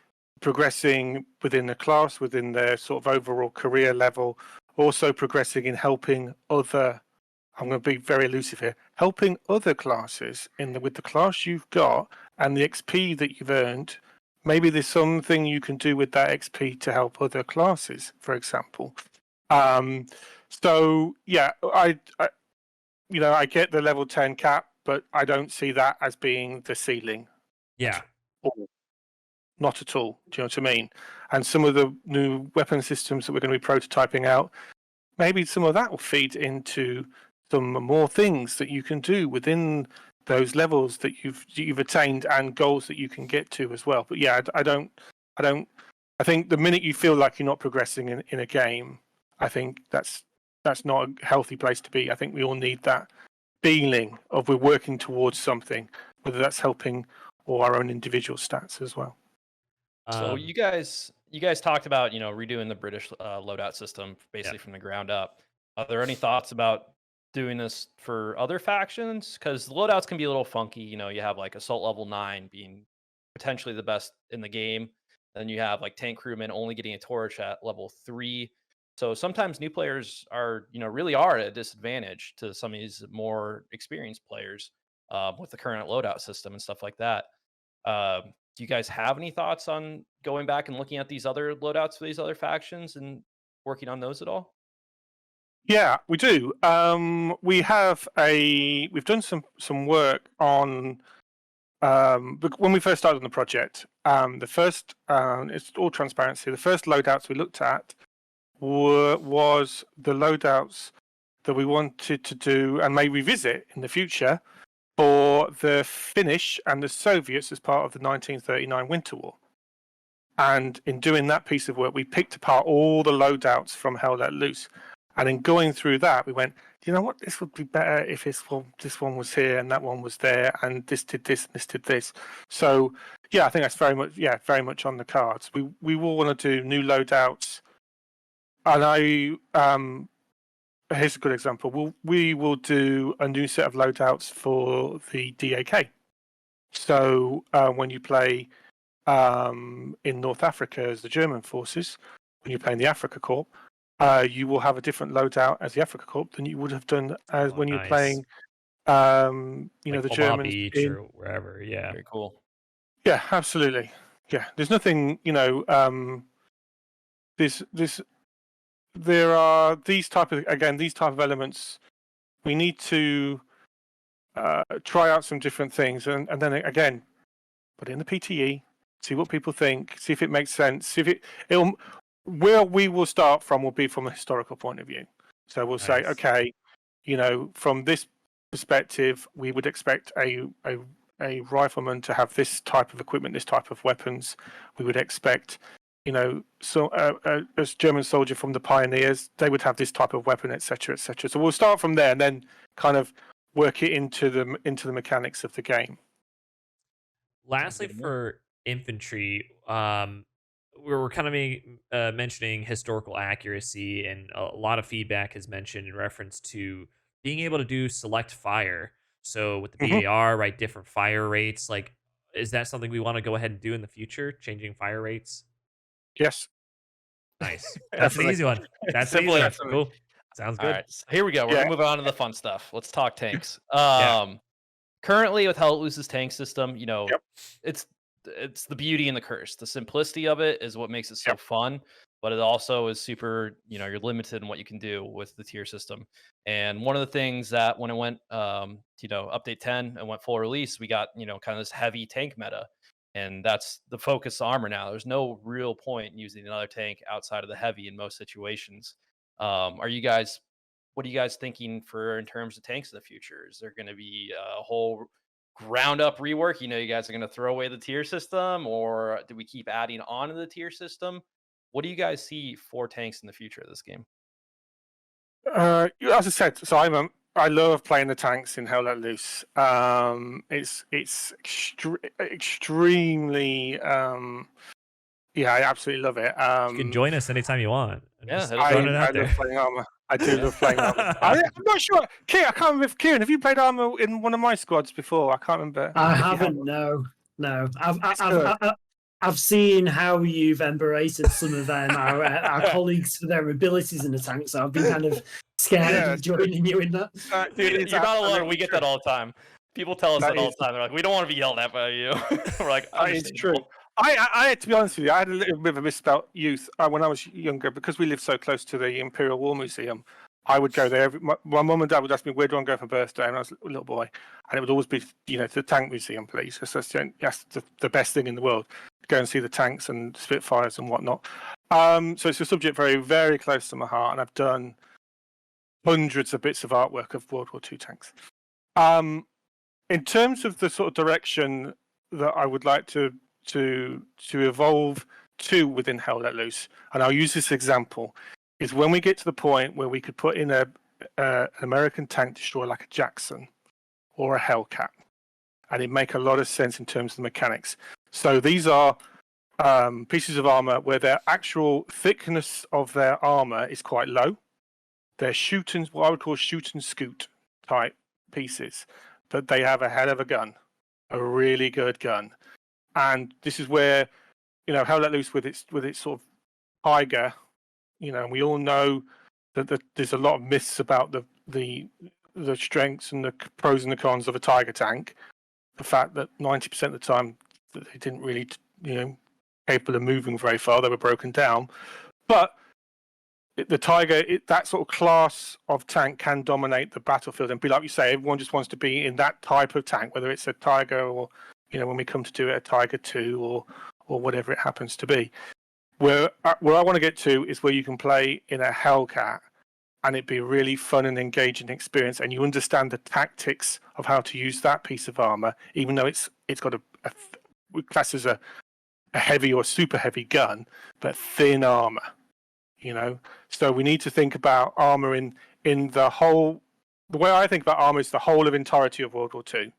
progressing within the class, within their sort of overall career level, also progressing in helping other, I'm going to be very elusive here, helping other classes with the class you've got and the XP that you've earned. Maybe there's something you can do with that XP to help other classes, for example. So yeah, I get the level 10 cap, but I don't see that as being the ceiling. Yeah. Not at all. Do you know what I mean? And some of the new weapon systems that we're going to be prototyping out, maybe some of that will feed into some more things that you can do within those levels that you've attained and goals that you can get to as well. But yeah, I think the minute you feel like you're not progressing in a game, I think that's not a healthy place to be. I think we all need that feeling of we're working towards something, whether that's helping or our own individual stats as well. So you guys talked about redoing the British loadout system basically from the ground up. Are there any thoughts about doing this for other factions? Because the loadouts can be a little funky. You have like assault level 9 being potentially the best in the game. Then you have like tank crewmen only getting a torch at level 3. So sometimes new players are really are at a disadvantage to some of these more experienced players with the current loadout system and stuff like that. Do you guys have any thoughts on going back and looking at these other loadouts for these other factions and working on those at all? Yeah, we do. We've done some work on when we first started on the project. The first, it's all transparency. The first loadouts we looked at was the loadouts that we wanted to do and may revisit in the future for the Finnish and the Soviets as part of the 1939 Winter War. And in doing that piece of work, we picked apart all the loadouts from Hell Let Loose. And in going through that, we went, you know what, this would be better if this one was here and that one was there, and this did this and this did this. So yeah, I think that's very much on the cards. We will want to do new loadouts. And here's a good example. We will do a new set of loadouts for the DAK. So when you play in North Africa as the German forces, when you play in the Africa Corps, you will have a different loadout as the Africa Corps than you would have done as when you're playing, like the Omaha Germans Beach or wherever. Yeah. Very cool. Yeah, absolutely. Yeah, there's nothing. There are these type of elements. We need to try out some different things, and then again, put it in the PTE, see what people think, see if it makes sense, see if it'll. Where we will start from will be from a historical point of view. So we'll say, okay, from this perspective, we would expect a rifleman to have this type of equipment, this type of weapons. We would expect, as German soldier from the pioneers, they would have this type of weapon, etc., etc. So we'll start from there and then kind of work it into the mechanics of the game. Lastly, for infantry, we're kind of mentioning historical accuracy, and a lot of feedback is mentioned in reference to being able to do select fire. So with the BAR, right, different fire rates. Like, is that something we want to go ahead and do in the future, changing fire rates? Yes. Nice. That's an easy one. That's an easy one. Cool. Sounds good. All right, so here we go. We're gonna move on to the fun stuff. Let's talk tanks. Yeah. Currently with Hell Let Loose's tank system, it's the beauty and the curse. The simplicity of it is what makes it so fun, but it also is super, you're limited in what you can do with the tier system. And one of the things that when it went update 10 and went full release, we got, kind of this heavy tank meta. and that's the focus armor now. There's no real point in using another tank outside of the heavy in most situations. What are you guys thinking for in terms of tanks in the future? Is there going to be a whole ground up rework? You guys are going to throw away the tier system, or do we keep adding on to the tier system? What do you guys see for tanks in the future of this game? As I said, so I love playing the tanks in Hell Let Loose. It's extremely yeah, I absolutely love it. You can join us anytime you want. Yeah, Just hit us throwing up. it out I there. love playing armor. I do love playing armor. I'm not sure. Kieran, I can't remember if Kieran, have you played armor in one of my squads before? I can't remember. I if you haven't. have. No. good. I've seen how you've berated some of our colleagues for their abilities in the tank, so I've been kind of scared of joining you in that. Dude, you're not alone. We get that all the time. People tell us that all the time. They're like, we don't want to be yelled at by you. We're like, it's true. I, to be honest with you, I had a little bit of a misspelt youth when I was younger because we lived so close to the Imperial War Museum. I would go there. My mum and dad would ask me, where do I go for birthday? And I was a little boy. And it would always be, to the tank museum, please. That's the best thing in the world. Go and see the tanks and Spitfires and whatnot. So it's a subject very, very close to my heart. And I've done hundreds of bits of artwork of World War II tanks. In terms of the sort of direction that I would like to evolve to within Hell Let Loose, and I'll use this example, is when we get to the point where we could put in an American tank destroyer like a Jackson or a Hellcat, and it make a lot of sense in terms of the mechanics. So these are pieces of armor where their actual thickness of their armor is quite low. They're what I would call shoot and scoot type pieces, but they have a hell of a gun, a really good gun. And this is where, Hell Let Loose with its sort of Tiger, we all know that there's a lot of myths about the strengths and the pros and the cons of a Tiger tank. The fact that 90% of the time that they didn't really, capable of moving very far, they were broken down. But the Tiger, that sort of class of tank can dominate the battlefield and be like you say, everyone just wants to be in that type of tank, whether it's a Tiger or, when we come to do it, a Tiger 2 or whatever it happens to be. Where I want to get to is where you can play in a Hellcat and it be a really fun and engaging experience, and you understand the tactics of how to use that piece of armor, even though it's got a class as a heavy or super heavy gun, but thin armor. So we need to think about armor in the whole. The way I think about armor is the whole of entirety of World War II,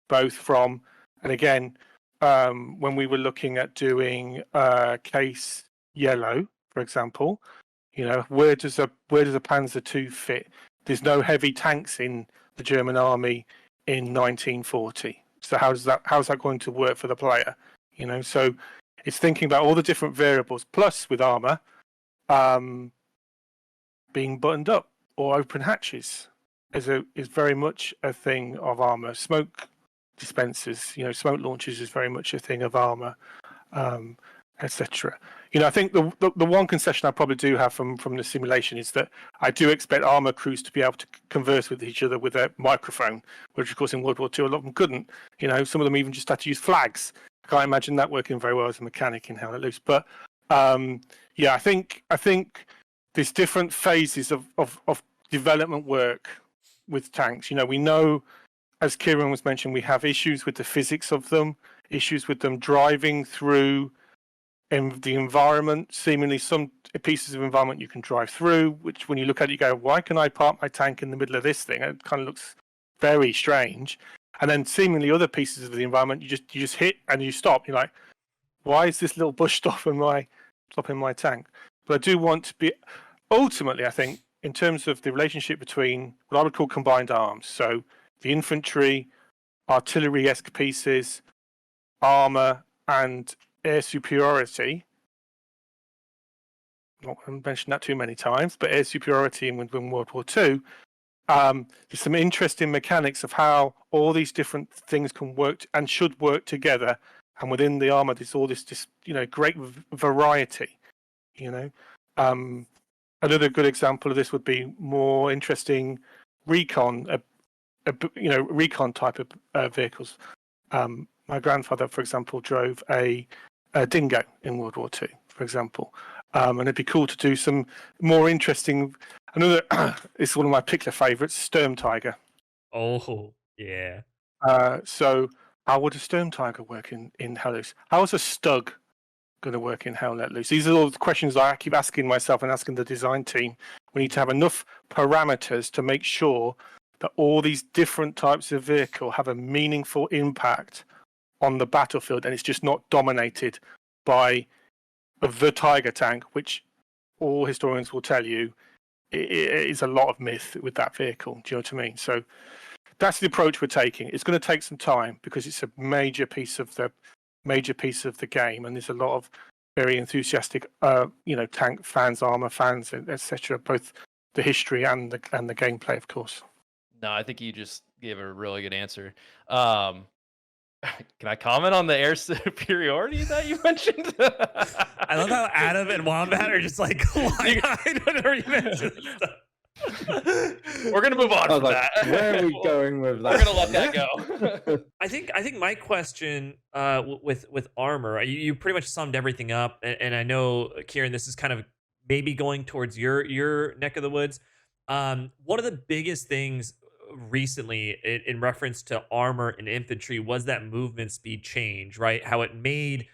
both from, and again, when we were looking at doing case yellow, for example, where does a Panzer II fit? There's no heavy tanks in the German army in 1940. So how's that going to work for the player? So it's thinking about all the different variables, plus with armor being buttoned up or open hatches is very much a thing of armor. Smoke dispensers, smoke launchers is very much a thing of armor, etc. I think the one concession I probably do have from the simulation is that I do expect armor crews to be able to converse with each other with a microphone, which of course in World War II a lot of them couldn't. Some of them even just had to use flags. I can't imagine that working very well as a mechanic in Hell Let Loose. But I think there's different phases of development work with tanks. We know, as Kieran was mentioning, we have issues with the physics of them, issues with them driving through the environment. Seemingly some pieces of environment you can drive through, which when you look at it, you go, why can I park my tank in the middle of this thing? It kind of looks very strange. And then seemingly other pieces of the environment, you just hit and you stop. You're like, why is this little bush stopping my tank? But I do want to be, ultimately, I think, in terms of the relationship between what I would call combined arms, so the infantry, artillery-esque pieces, armor, and air superiority. I'm not going to mention that too many times, but air superiority in World War II. There's some interesting mechanics of how all these different things can work and should work together. And within the armor, there's all this great variety. Another good example of this would be more interesting recon, recon type of vehicles. My grandfather, for example, drove a dingo in World War II, for example. And it'd be cool to do some more interesting. Another, it's one of my particular favourites, Sturm Tiger. Oh, yeah. So how would a Sturm Tiger work in Hell Let Loose? How is a Stug going to work in Hell Let Loose? These are all the questions I keep asking myself and asking the design team. We need to have enough parameters to make sure that all these different types of vehicle have a meaningful impact on the battlefield, and it's just not dominated by the Tiger tank, which all historians will tell you it is a lot of myth with that vehicle. Do you know what I mean? So that's the approach we're taking. It's going to take some time because it's a major piece of the game, and there's a lot of very enthusiastic, tank fans, armor fans, etc. Both the history and the gameplay, of course. No, I think you just gave a really good answer. Can I comment on the air superiority that you mentioned? I love how Adam and Wombat are just like wide-eyed whenever you mention this stuff. We're gonna move on from that. Where are we going with that? We're gonna let that go. I think my question with armor, you pretty much summed everything up, and I know, Kieran, this is kind of maybe going towards your neck of the woods. One of the biggest things recently in reference to armor and infantry was that movement speed change, right? How it made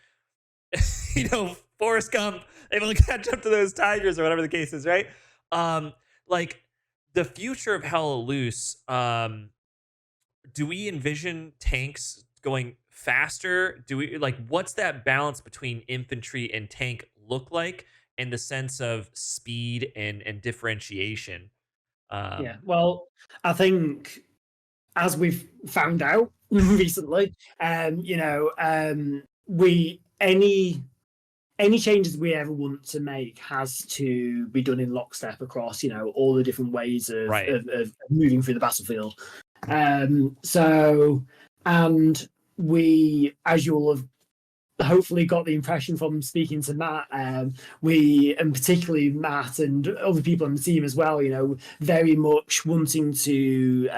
Forrest Gump able to catch up to those tigers or whatever the case is, right? Like the future of Hell Let Loose, do we envision tanks going faster? Do we what's that balance between infantry and tank look like in the sense of speed and differentiation? Yeah, well, I think as we've found out recently, any changes we ever want to make has to be done in lockstep across, all the different ways of moving through the battlefield. And we, as you'll have hopefully got the impression from speaking to Matt, we, and particularly Matt and other people on the team as well, very much wanting to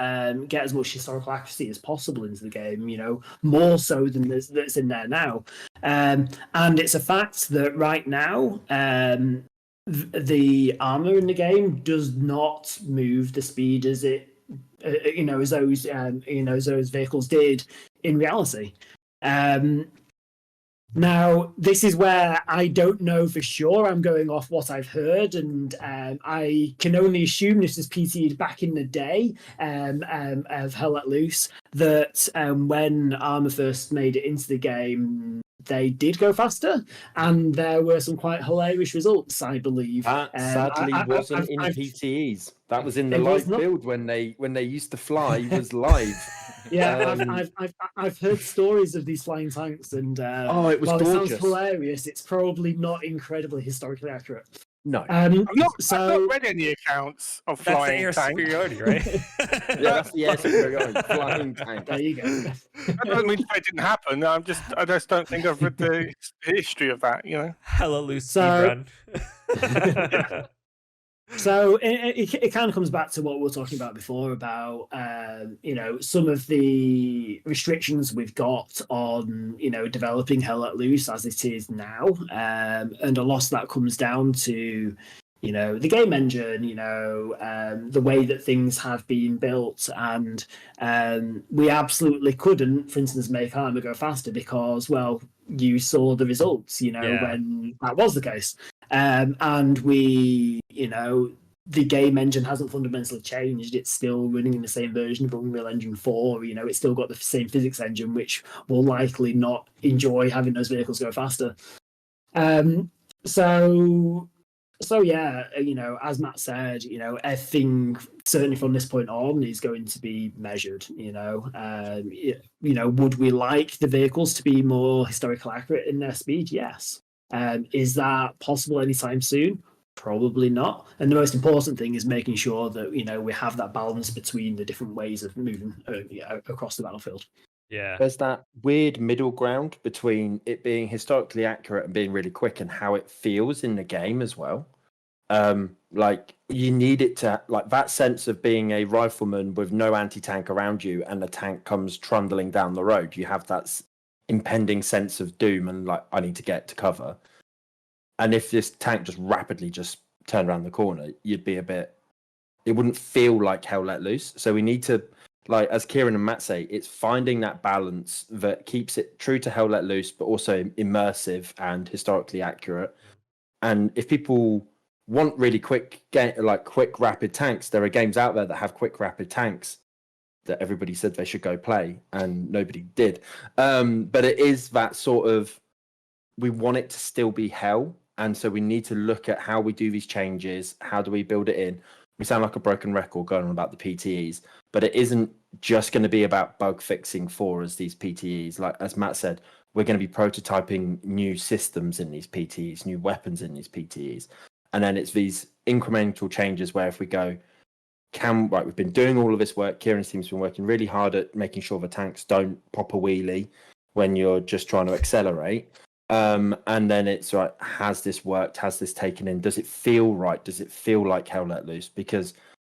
get as much historical accuracy as possible into the game, more so than that's in there now. And it's a fact that right now, the armor in the game does not move the speed as it, as those vehicles did in reality. Now, this is where I don't know for sure. I'm going off what I've heard, and I can only assume this was PT'd back in the day of Hell Let Loose, that when Armour first made it into the game, they did go faster, and there were some quite hilarious results, I believe. That sadly wasn't in PTEs. That was in the live build when they used to fly was live. Yeah, I've heard stories of these flying tanks, and it was gorgeous. It sounds hilarious. It's probably not incredibly historically accurate. No, I've not read any accounts of flying tanks. That's the air superiority, right? Yeah, that's the air superiority. Flying tank. There you go. That doesn't mean it didn't happen. I just don't think I've read the history of that. Hell Let Loose speedrun. So it kind of comes back to what we were talking about before about some of the restrictions we've got on developing Hell Let Loose as it is now, and a lot of that comes down to the game engine, the way that things have been built, and we absolutely couldn't, for instance, make armor go faster because, well, you saw the results, when that was the case. And we, the game engine hasn't fundamentally changed. It's still running in the same version of Unreal Engine 4. It's still got the same physics engine, which will likely not enjoy having those vehicles go faster. So yeah, as Matt said, everything certainly from this point on is going to be measured. Would we like the vehicles to be more historically accurate in their speed? Yes. Is that possible anytime soon? Probably not. And the most important thing is making sure that we have that balance between the different ways of moving across the battlefield. Yeah, there's that weird middle ground between it being historically accurate and being really quick, and how it feels in the game as well. You need it to that sense of being a rifleman with no anti-tank around you, and the tank comes trundling down the road. You have that impending sense of doom and like I need to get to cover. And if this tank just rapidly just turned around the corner, you'd be a bit. It wouldn't feel like Hell Let Loose. So we need to, like as Kieran and Matt say, it's finding that balance that keeps it true to Hell Let Loose, but also immersive and historically accurate. And if people want really quick, rapid tanks, there are games out there that have quick, rapid tanks that everybody said they should go play, and nobody did. But it is that sort of, we want it to still be Hell, and so we need to look at how we do these changes. How do we build it in? We sound like a broken record going on about the PTEs, but it isn't just going to be about bug fixing for us, these PTEs. Like as Matt said, we're going to be prototyping new systems in these PTEs, new weapons in these PTEs. And then it's these incremental changes where if we go, we've been doing all of this work. Kieran's team's been working really hard at making sure the tanks don't pop a wheelie when you're just trying to accelerate. And then it's right, has this worked? Has this taken in? Does it feel right? Does it feel like Hell Let Loose? Because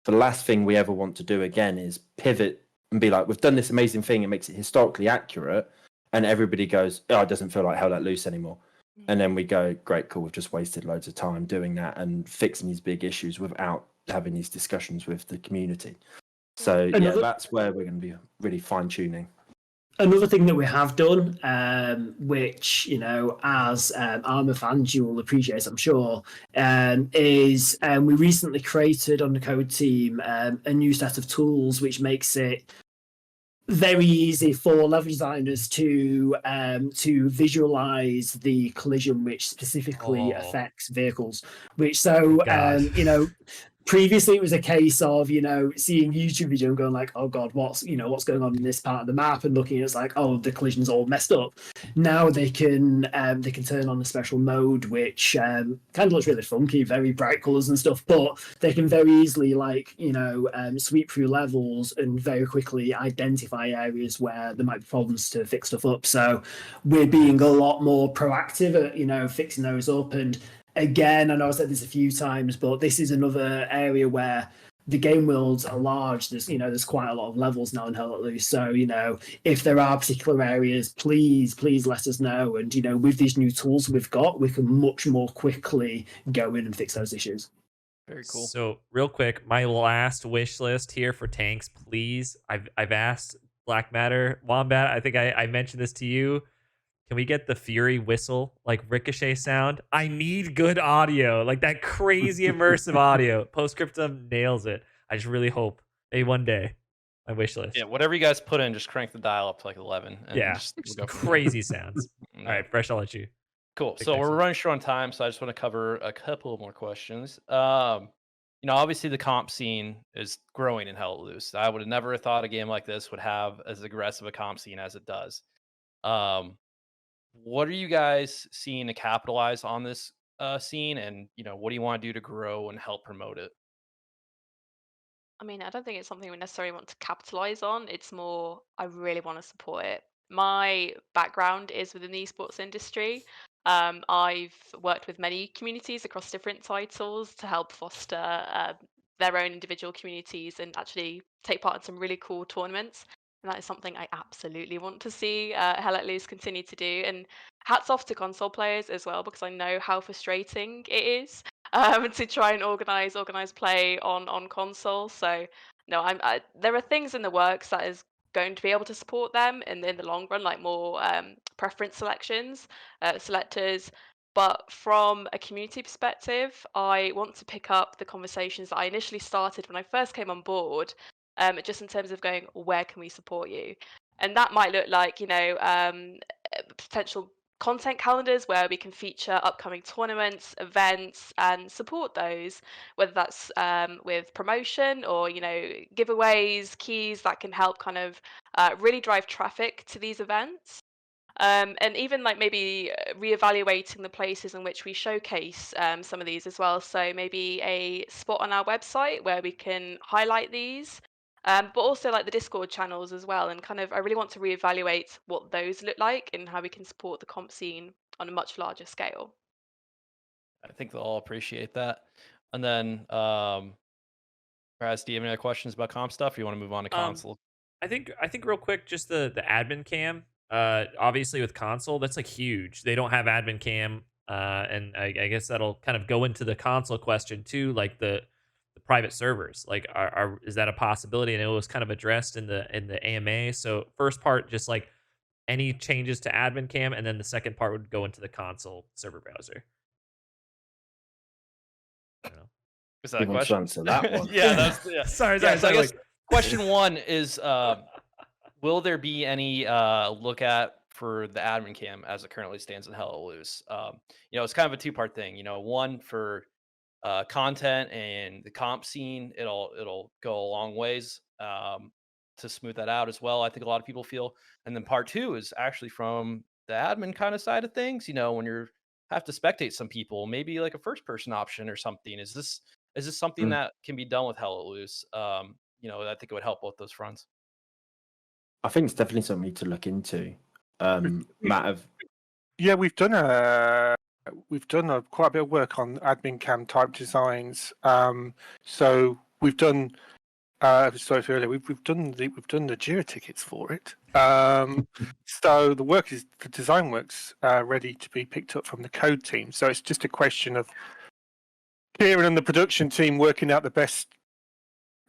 the last thing we ever want to do again is pivot and be like, we've done this amazing thing, it makes it historically accurate, and everybody goes, oh, it doesn't feel like Hell Let Loose anymore. And then we go, great, cool, we've just wasted loads of time doing that and fixing these big issues without having these discussions with the community. So yeah, that's where we're going to be really fine-tuning. Another thing that we have done, which, you know, as Armour fans you will appreciate, I'm sure, is we recently created on the code team a new set of tools which makes it very easy for level designers to visualize the collision which specifically affects vehicles. Which you know, previously it was a case of, you know, seeing YouTube video and going like, oh god, what's going on in this part of the map, and looking at it's like, oh, the collision's all messed up. Now they can turn on a special mode which kind of looks really funky, very bright colors and stuff, but they can very easily sweep through levels and very quickly identify areas where there might be problems to fix stuff up. So we're being a lot more proactive at, you know, fixing those up. And again, I know I've said this a few times, but this is another area where the game worlds are large. There's quite a lot of levels now in Hell Let Loose. So, you know, if there are particular areas, please let us know. And, you know, with these new tools we've got, we can much more quickly go in and fix those issues. Very cool. So real quick, my last wish list here for tanks, please. I've asked Black Matter, Wombat, I think I mentioned this to you. Can we get the Fury whistle, like ricochet sound? I need good audio, like that crazy immersive audio. Postscriptum nails it. I just really hope maybe one day. My wish list. Yeah, whatever you guys put in, just crank the dial up to like 11. And Yeah, we'll go crazy sounds. All right, Fresh, I'll let you. Cool. So we're running short on time, so I just want to cover a couple more questions. You know, obviously the comp scene is growing in Hell Let Loose. I would have never thought a game like this would have as aggressive a comp scene as it does. What are you guys seeing to capitalize on this scene, and you know, what do you want to do to grow and help promote it? I mean, I don't think it's something we necessarily want to capitalize on. It's more, I really want to support it. My background is within the esports industry. I've worked with many communities across different titles to help foster their own individual communities and actually take part in some really cool tournaments. And that is something I absolutely want to see Hell Let Loose continue to do. And hats off to console players as well, because I know how frustrating it is to try and organize play on console. So no, there are things in the works that is going to be able to support them in the long run, like more preference selectors. But from a community perspective, I want to pick up the conversations that I initially started when I first came on board, just in terms of going, where can we support you? And that might look like, potential content calendars where we can feature upcoming tournaments, events, and support those, whether that's with promotion or, you know, giveaways, keys that can help kind of really drive traffic to these events. And even like maybe reevaluating the places in which we showcase some of these as well. So maybe a spot on our website where we can highlight these, but also like the Discord channels as well. And kind of, I really want to reevaluate what those look like and how we can support the comp scene on a much larger scale. I think they'll all appreciate that. And then, Raz, do you have any other questions about comp stuff? Or you want to move on to console? I think real quick, just the admin cam. obviously with console, that's like huge. They don't have admin cam, and I guess that'll kind of go into the console question too, like the private servers. Like, is that a possibility? And it was kind of addressed in the AMA. So first part, just like any changes to admin cam, and then the second part would go into the console server browser. I don't know. Is that a Who wants to question? answer that one? Yeah, that's yeah. Sorry. Yeah, so I guess Like, question one is, will there be any look at for the admin cam as it currently stands in Hell Let Loose? It's kind of a two-part thing. One for content and the comp scene, it'll go a long ways to smooth that out as well. I think a lot of people feel. And then part two is actually from the admin kind of side of things. When you have to spectate some people, maybe like a first-person option or something. Is this something that can be done with Hell Let Loose? I think it would help both those fronts. I think it's definitely something we need to look into. Matt, Yeah, we've done quite a bit of work on admin cam type designs. So we've done. Sorry earlier. We've done the Jira tickets for it. So the design work's ready to be picked up from the code team. So it's just a question of Kieran and the production team working out the best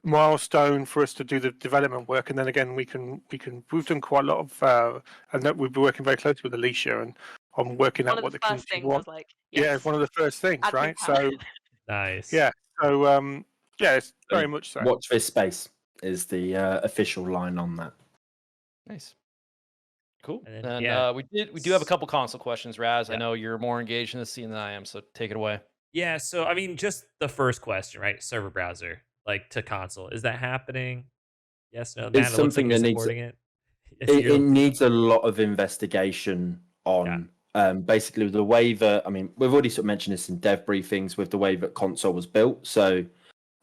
milestone for us to do the development work, and then again we've done quite a lot of and that we've been working very closely with Alicia and on working out what the community wants. Yeah, it's one of the first things, right? So nice. Yeah. So yeah, it's very much so. Watch this space is the official line on that. Nice. Cool. And And then, we do have a couple console questions, Raz. Yeah. I know you're more engaged in the scene than I am, so take it away. Yeah, so I mean, just the first question, right? Server browser, like to console, is that happening? Yes, no. It's Matt, it looks like something you're that needs supporting it. it needs a lot of investigation on basically the way that, I mean, we've already sort of mentioned this in dev briefings with the way that console was built. So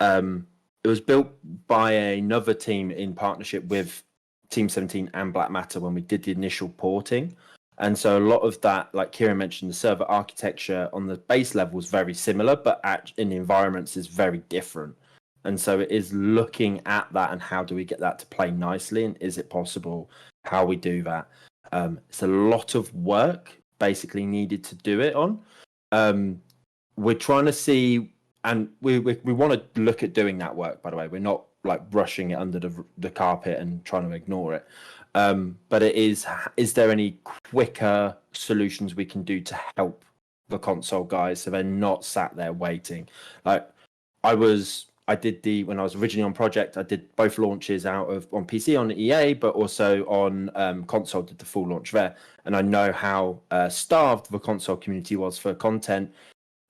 it was built by another team in partnership with Team 17 and Black Matter when we did the initial porting. And so a lot of that, like Kieran mentioned, the server architecture on the base level is very similar, but in the environments is very different. And so it is looking at that and how do we get that to play nicely, and is it possible how we do that? It's a lot of work basically needed to do it on. We're trying to see, and we want to look at doing that work, by the way. We're not like brushing it under the carpet and trying to ignore it. But it is there any quicker solutions we can do to help the console guys so they're not sat there waiting? Like when I was originally on project, I did both launches on PC on EA, but also on console, did the full launch there. And I know how starved the console community was for content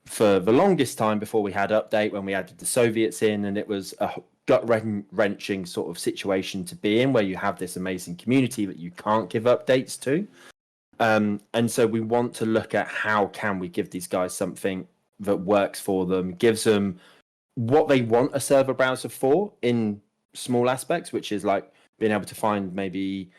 for the longest time before we had update, when we added the Soviets in, and it was a gut-wrenching sort of situation to be in, where you have this amazing community that you can't give updates to. And so we want to look at how can we give these guys something that works for them, gives them what they want a server browser for in small aspects, which is like being able to find maybe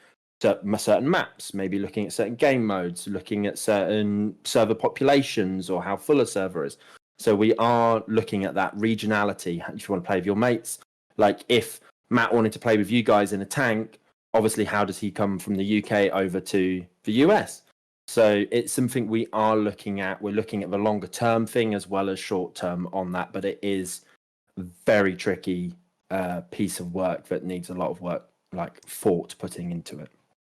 certain maps, maybe looking at certain game modes, looking at certain server populations or how full a server is. So we are looking at that regionality. If you want to play with your mates, like if Matt wanted to play with you guys in a tank, obviously how does he come from the UK over to the US? So it's something we are looking at. We're looking at the longer term thing as well as short term on that, but it is a very tricky piece of work that needs a lot of work, like thought putting into it.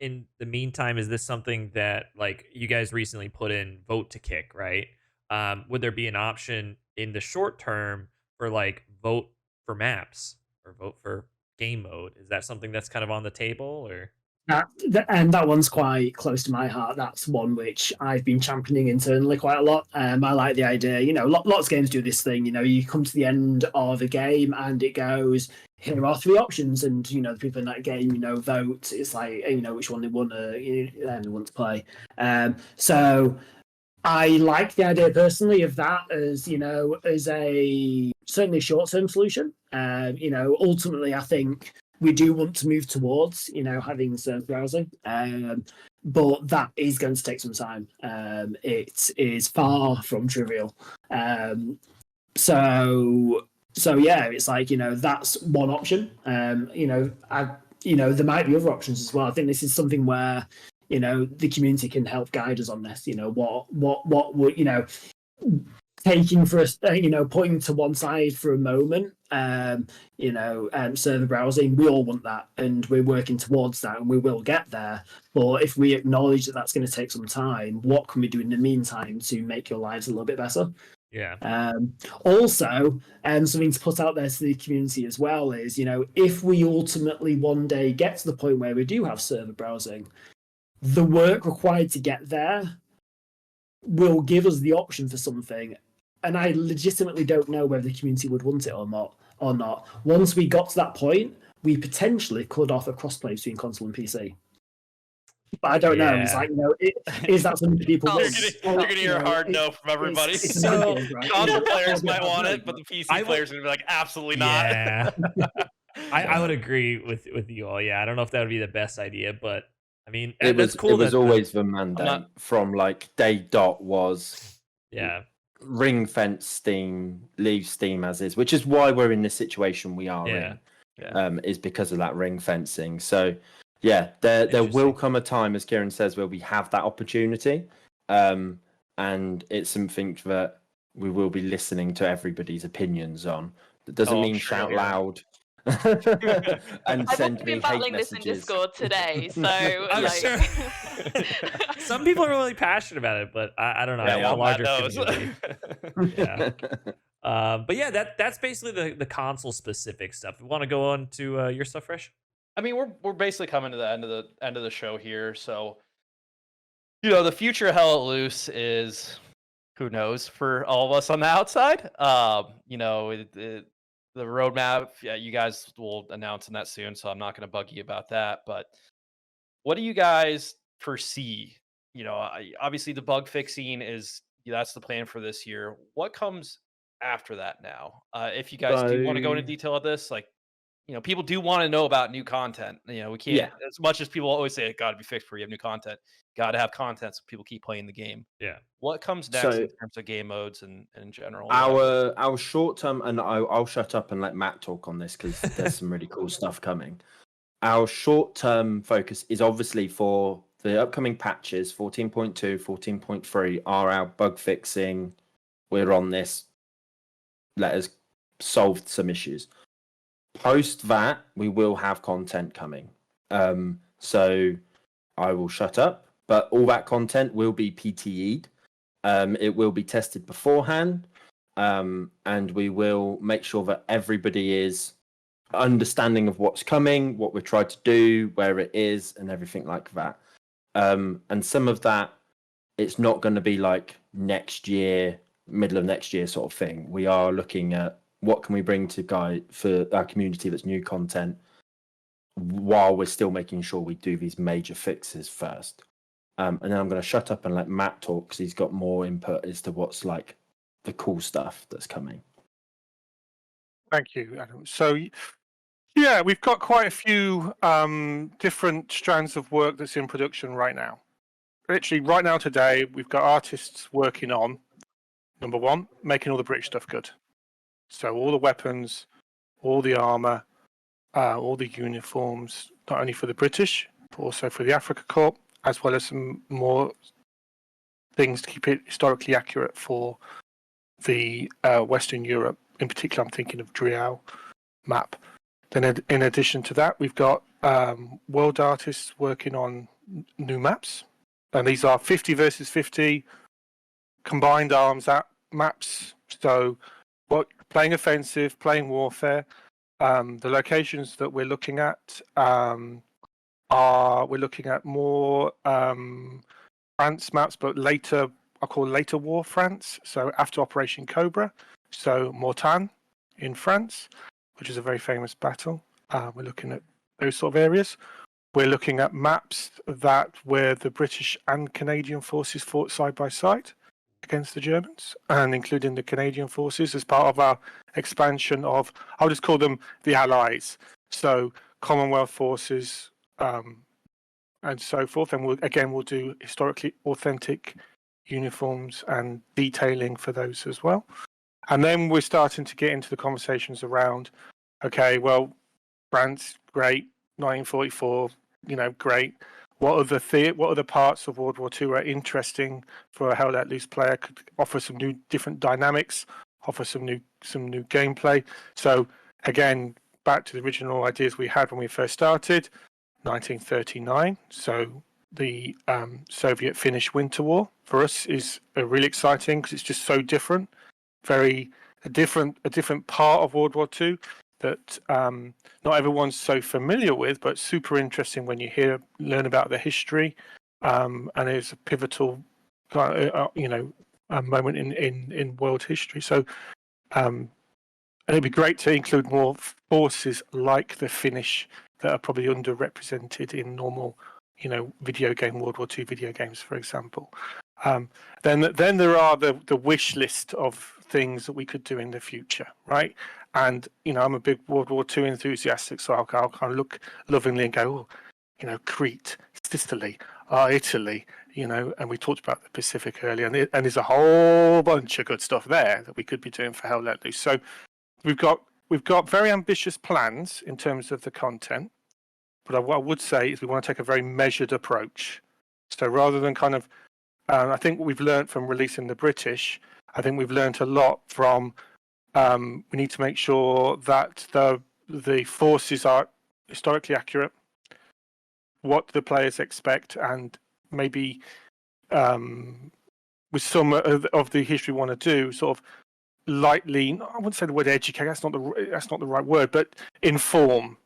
In the meantime, is this something that, like, you guys recently put in vote to kick, right? Would there be an option in the short term for like vote for maps or vote for game mode? Is that something that's kind of on the table, or? That one's quite close to my heart. That's one which I've been championing internally quite a lot. I like the idea, lots of games do this thing, you come to the end of a game and it goes, here are 3 options, and the people in that game vote. It's like which one they want to play. So I like the idea personally of that as as a certainly short-term solution. Ultimately I think we do want to move towards having server browsing, but that is going to take some time. It is far from trivial. So yeah, it's like that's one option. There might be other options as well. I think this is something where the community can help guide us on this. What would, taking for us, putting to one side for a moment, server browsing, we all want that, and we're working towards that, and we will get there. But if we acknowledge that that's going to take some time, what can we do in the meantime to make your lives a little bit better? Yeah. Also, something to put out there to the community as well is, if we ultimately one day get to the point where we do have server browsing, the work required to get there will give us the option for something. And I legitimately don't know whether the community would want it or not. Once we got to that point, we potentially could offer crossplay between console and PC. But I don't know. It's like, is that something that people want? You're gonna hear a hard no from everybody. So console players might want it, but the PC players are gonna be like, absolutely not. Yeah. I would agree with you all. Yeah, I don't know if that would be the best idea, but I mean, that's cool. It was always the mandate from like day dot was ring fence Steam, leave Steam as is, which is why we're in the situation we are in. Is because of that ring fencing. So yeah, there will come a time, as Kieran says, where we have that opportunity, and it's something that we will be listening to everybody's opinions on. That doesn't mean shout loud. And send me hate battling this this in messages. Discord today, so I'm sure some people are really passionate about it, but I don't know. I want a larger community. But yeah, that's basically the console specific stuff. We want to go on to your stuff, Fresh? I mean, we're basically coming to the end of the show here, so the future of Hell Let Loose is, who knows, for all of us on the outside. The roadmap, you guys will announce on that soon, so I'm not going to bug you about that. But what do you guys foresee? Obviously the bug fixing that's the plan for this year. What comes after that now? If you guys do want to go into detail of this, people do want to know about new content. We can't, as much as people always say it got to be fixed before you have new content. Got to have content so people keep playing the game. Yeah. What comes next in terms of game modes and in general? Our short term, and I'll shut up and let Matt talk on this because there's some really cool stuff coming. Our short term focus is obviously for the upcoming patches. 14.2, 14.3 are our bug fixing. We're on this. Let us solve some issues. Post that, we will have content coming. So I will shut up, but all that content will be PTE'd. It will be tested beforehand, and we will make sure that everybody is understanding of what's coming, what we're trying to do, where it is, and everything like that. And some of that, it's not going to be like next year, middle of next year sort of thing. We are looking at what can we bring to for our community that's new content, while we're still making sure we do these major fixes first. And then I'm going to shut up and let Matt talk because he's got more input as to what's like the cool stuff that's coming. Thank you, Adam. So, yeah, we've got quite a few different strands of work that's in production right now. Literally, right now today, we've got artists working on, number one, making all the British stuff good. So all the weapons, all the armor, all the uniforms, not only for the British, but also for the Africa Corps, as well as some more things to keep it historically accurate for the Western Europe. In particular, I'm thinking of Driau map. Then in addition to that, we've got world artists working on new maps. And these are 50 versus 50 combined arms maps. So playing offensive, playing warfare. The locations that we're looking at we're looking at more France maps, but later, I'll call later war France. So after Operation Cobra, so Mortain in France, which is a very famous battle. We're looking at those sort of areas. We're looking at maps where the British and Canadian forces fought side by side against the Germans, and including the Canadian forces as part of our expansion of, I'll just call them the Allies. So Commonwealth forces, and so forth. And we'll do historically authentic uniforms and detailing for those as well. And then we're starting to get into the conversations around, okay, well, France, great, 1944, great. what other parts of World War II are interesting for a Hell Let Loose player, could offer some new different dynamics, offer some new gameplay. So again, back to the original ideas we had when we first started, 1939. So the Soviet-Finnish Winter War for us is really exciting because it's just so different, a different part of World War II that not everyone's so familiar with, but super interesting when you learn about the history, and it's a pivotal, a moment in world history. So, and it'd be great to include more forces like the Finnish that are probably underrepresented in normal, video game World War II video games, for example. Then there are the wish list of things that we could do in the future, right? And I'm a big World War II enthusiast, so I'll kind of look lovingly and go, Crete, Sicily, Italy, and we talked about the Pacific earlier, and there's a whole bunch of good stuff there that we could be doing for Hell Let Loose. So we've got very ambitious plans in terms of the content, but what I would say is we want to take a very measured approach. So rather than kind of, I think what we've learned from releasing the British, I think we've learned a lot from. We need to make sure that the forces are historically accurate, what the players expect, and maybe with some of the history we want to do, sort of lightly. I wouldn't say the word educate. That's not the right word, but inform.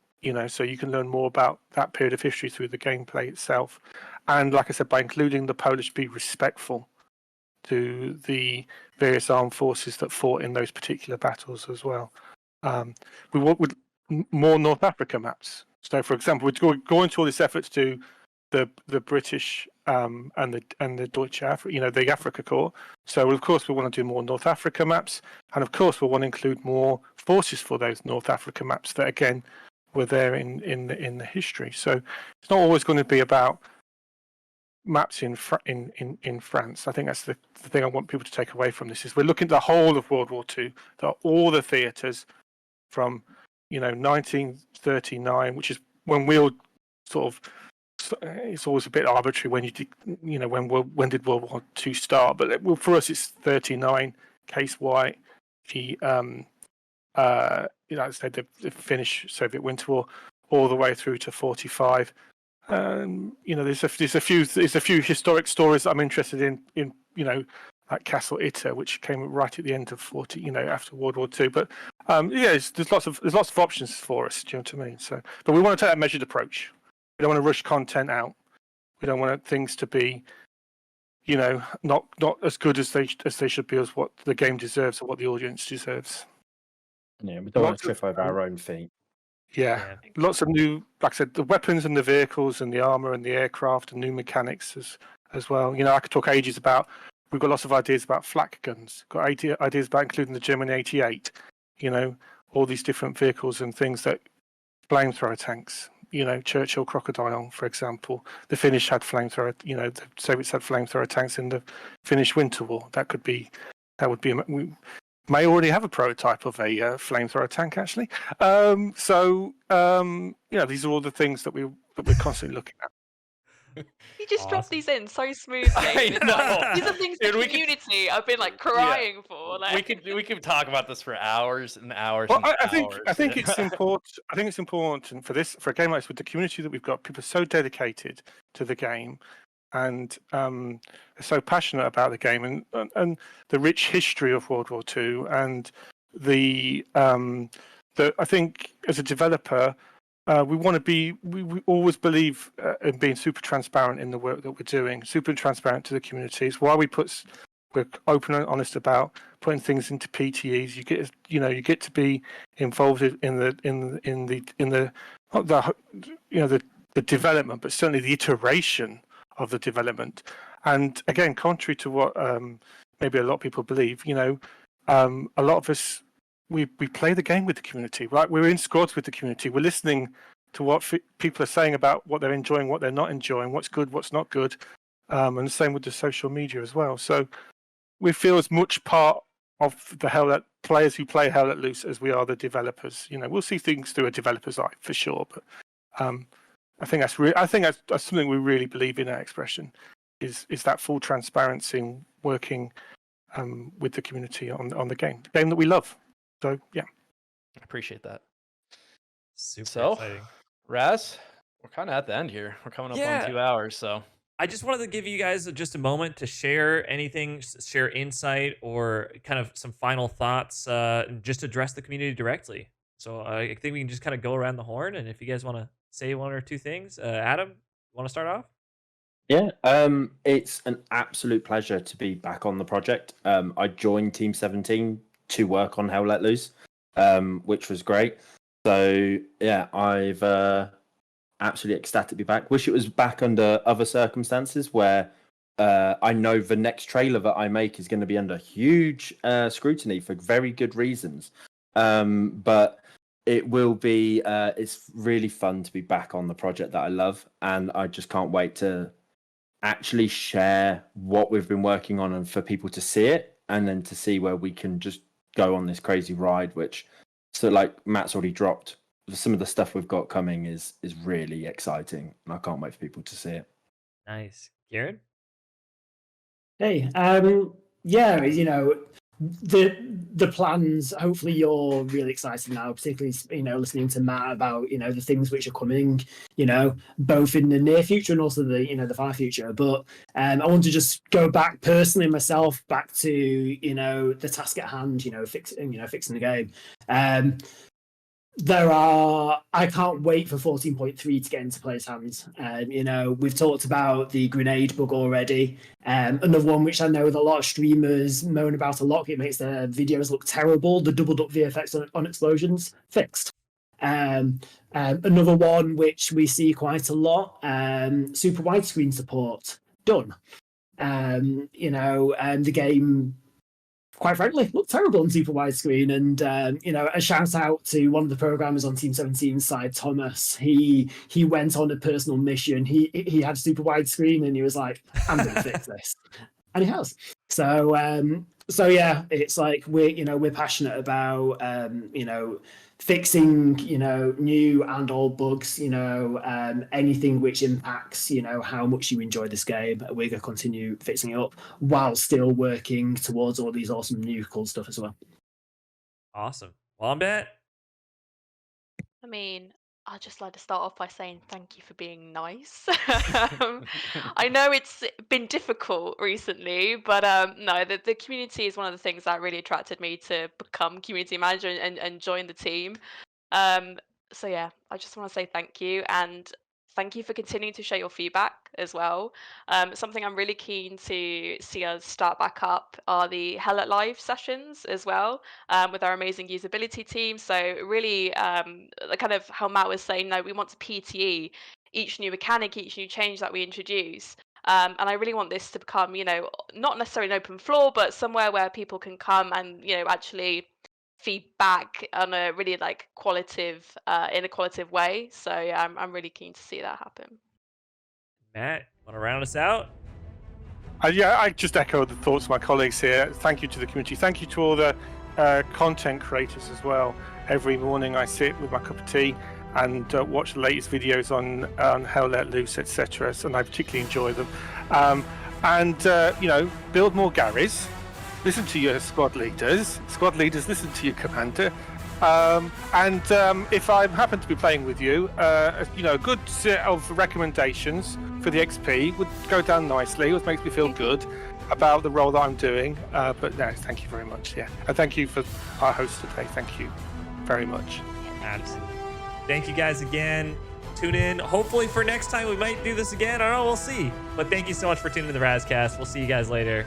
So you can learn more about that period of history through the gameplay itself, and like I said, by including the Polish, be respectful to the various armed forces that fought in those particular battles as well. We want with more North Africa maps. So, for example, we're going into all this effort to do the British and the Deutsche Africa, the Africa Corps. So, of course, we want to do more North Africa maps, and of course, we want to include more forces for those North Africa maps that, again, were there in the history. So, it's not always going to be about maps in France. I think that's the thing I want people to take away from this is we're looking at the whole of World War II, all the theatres from 1939, which is when we'll sort of, it's always a bit arbitrary when did World War II start, but for us it's 39, Case White, the Finnish Soviet Winter War, all the way through to 45. There's a few historic stories that I'm interested in like Castle Itter, which came right at the end of after World War II. But there's lots of options for us. Do you know what I mean? So, but we want to take that measured approach. We don't want to rush content out. We don't want things to be, not as good as they should be, as what the game deserves or what the audience deserves. Yeah, we don't want to trip over our own feet. Yeah, lots of new, like I said, the weapons and the vehicles and the armor and the aircraft and new mechanics as well. I could talk ages about. We've got lots of ideas about flak guns. Got ideas about including the German 88. All these different vehicles and things that flamethrower tanks. Churchill Crocodile, for example. The Finnish had flamethrower. The Soviets had flamethrower tanks in the Finnish Winter War. That would be. We may already have a prototype of a flamethrower tank, actually. These are all the things that we're constantly looking at. You just dropped these in so smoothly. I know. These are things the community I've been crying for. We could talk about this for hours and hours. Well, and I think it's important. I think it's important for a game like this with the community that we've got. People are so dedicated to the game, and are so passionate about the game and the rich history of World War II, and I think as a developer. We want to be. We always believe in being super transparent in the work that we're doing. Super transparent to the community. It's why we're open and honest about putting things into PTEs. You get to be involved in the development, but certainly the iteration of the development. And again, contrary to what maybe a lot of people believe, a lot of us. We play the game with the community, right? We're in squads with the community. We're listening to what people are saying about what they're enjoying, what they're not enjoying, what's good, what's not good, and the same with the social media as well. So we feel as much part of the players who play Hell Let Loose as we are the developers. We'll see things through a developer's eye for sure, but I think that's something we really believe in at Expression, is that full transparency in working with the community on the game that we love. So yeah, I appreciate that. Super exciting. Raz, we're kind of at the end here. We're coming up on 2 hours, so I just wanted to give you guys just a moment to share anything, share insight, or kind of some final thoughts, just address the community directly. So I think we can just kind of go around the horn, and if you guys want to say one or two things, Adam, want to start off? Yeah, it's an absolute pleasure to be back on the project. I joined Team 17 to work on Hell Let Loose, which was great. So yeah, I've absolutely ecstatic to be back. Wish it was back under other circumstances where I know the next trailer that I make is going to be under huge scrutiny for very good reasons. But it will be, it's really fun to be back on the project that I love. And I just can't wait to actually share what we've been working on and for people to see it, and then to see where we can just go on this crazy ride, which, so like Matt's already dropped, some of the stuff we've got coming is really exciting, and I can't wait for people to see it. Nice. Kieran? Hey, yeah, you know, the plans, hopefully you're really excited now, particularly, you know, listening to Matt about, you know, the things which are coming, you know, both in the near future and also the, you know, the far future. But I want to just go back personally myself, back to, you know, the task at hand, you know, fixing the game. I can't wait for 14.3 to get into players' hands. You know, we've talked about the grenade bug already. Another one which I know that a lot of streamers moan about a lot. It makes their videos look terrible. The doubled up VFX on explosions, fixed. Another one which we see quite a lot, super widescreen support, done. You know, the game, quite frankly, looked terrible on super widescreen. And you know, a shout out to one of the programmers on Team 17's side, Thomas. He went on a personal mission. He had super widescreen, and he was like, "I'm going to fix this," and he has. So yeah, it's like we're passionate about you know, fixing, you know, new and old bugs, you know, anything which impacts, you know, how much you enjoy this game. We're going to continue fixing it up while still working towards all these awesome new cool stuff as well. Awesome. Wombat? I mean, I'd just like to start off by saying thank you for being nice. I know it's been difficult recently, but no, the community is one of the things that really attracted me to become community manager and join the team. So yeah, I just want to say thank you, and thank you for continuing to share your feedback as well. Something I'm really keen to see us start back up are the Hell at Live sessions as well, with our amazing usability team. So really, kind of how Matt was saying, no, we want to PTE each new mechanic, each new change that we introduce. And I really want this to become, you know, not necessarily an open floor, but somewhere where people can come and, you know, actually feedback on a really like qualitative in a qualitative way. So yeah, I'm really keen to see that happen. Matt, want to round us out? Yeah, I just echo the thoughts of my colleagues here. Thank you to the community. Thank you to all the content creators as well. Every morning I sit with my cup of tea and watch the latest videos on Hell Let Loose, etc. And I particularly enjoy them. You know, build more Garys. Listen to your squad leaders. Squad leaders, listen to your commander. If I happen to be playing with you, you know, a good set of recommendations for the XP would go down nicely. It makes me feel good about the role that I'm doing. But no, thank you very much. Yeah, and thank you for our host today. Thank you very much. Absolutely. Thank you guys again. Tune in. Hopefully for next time we might do this again. I don't know. We'll see. But thank you so much for tuning in to the Razcast. We'll see you guys later.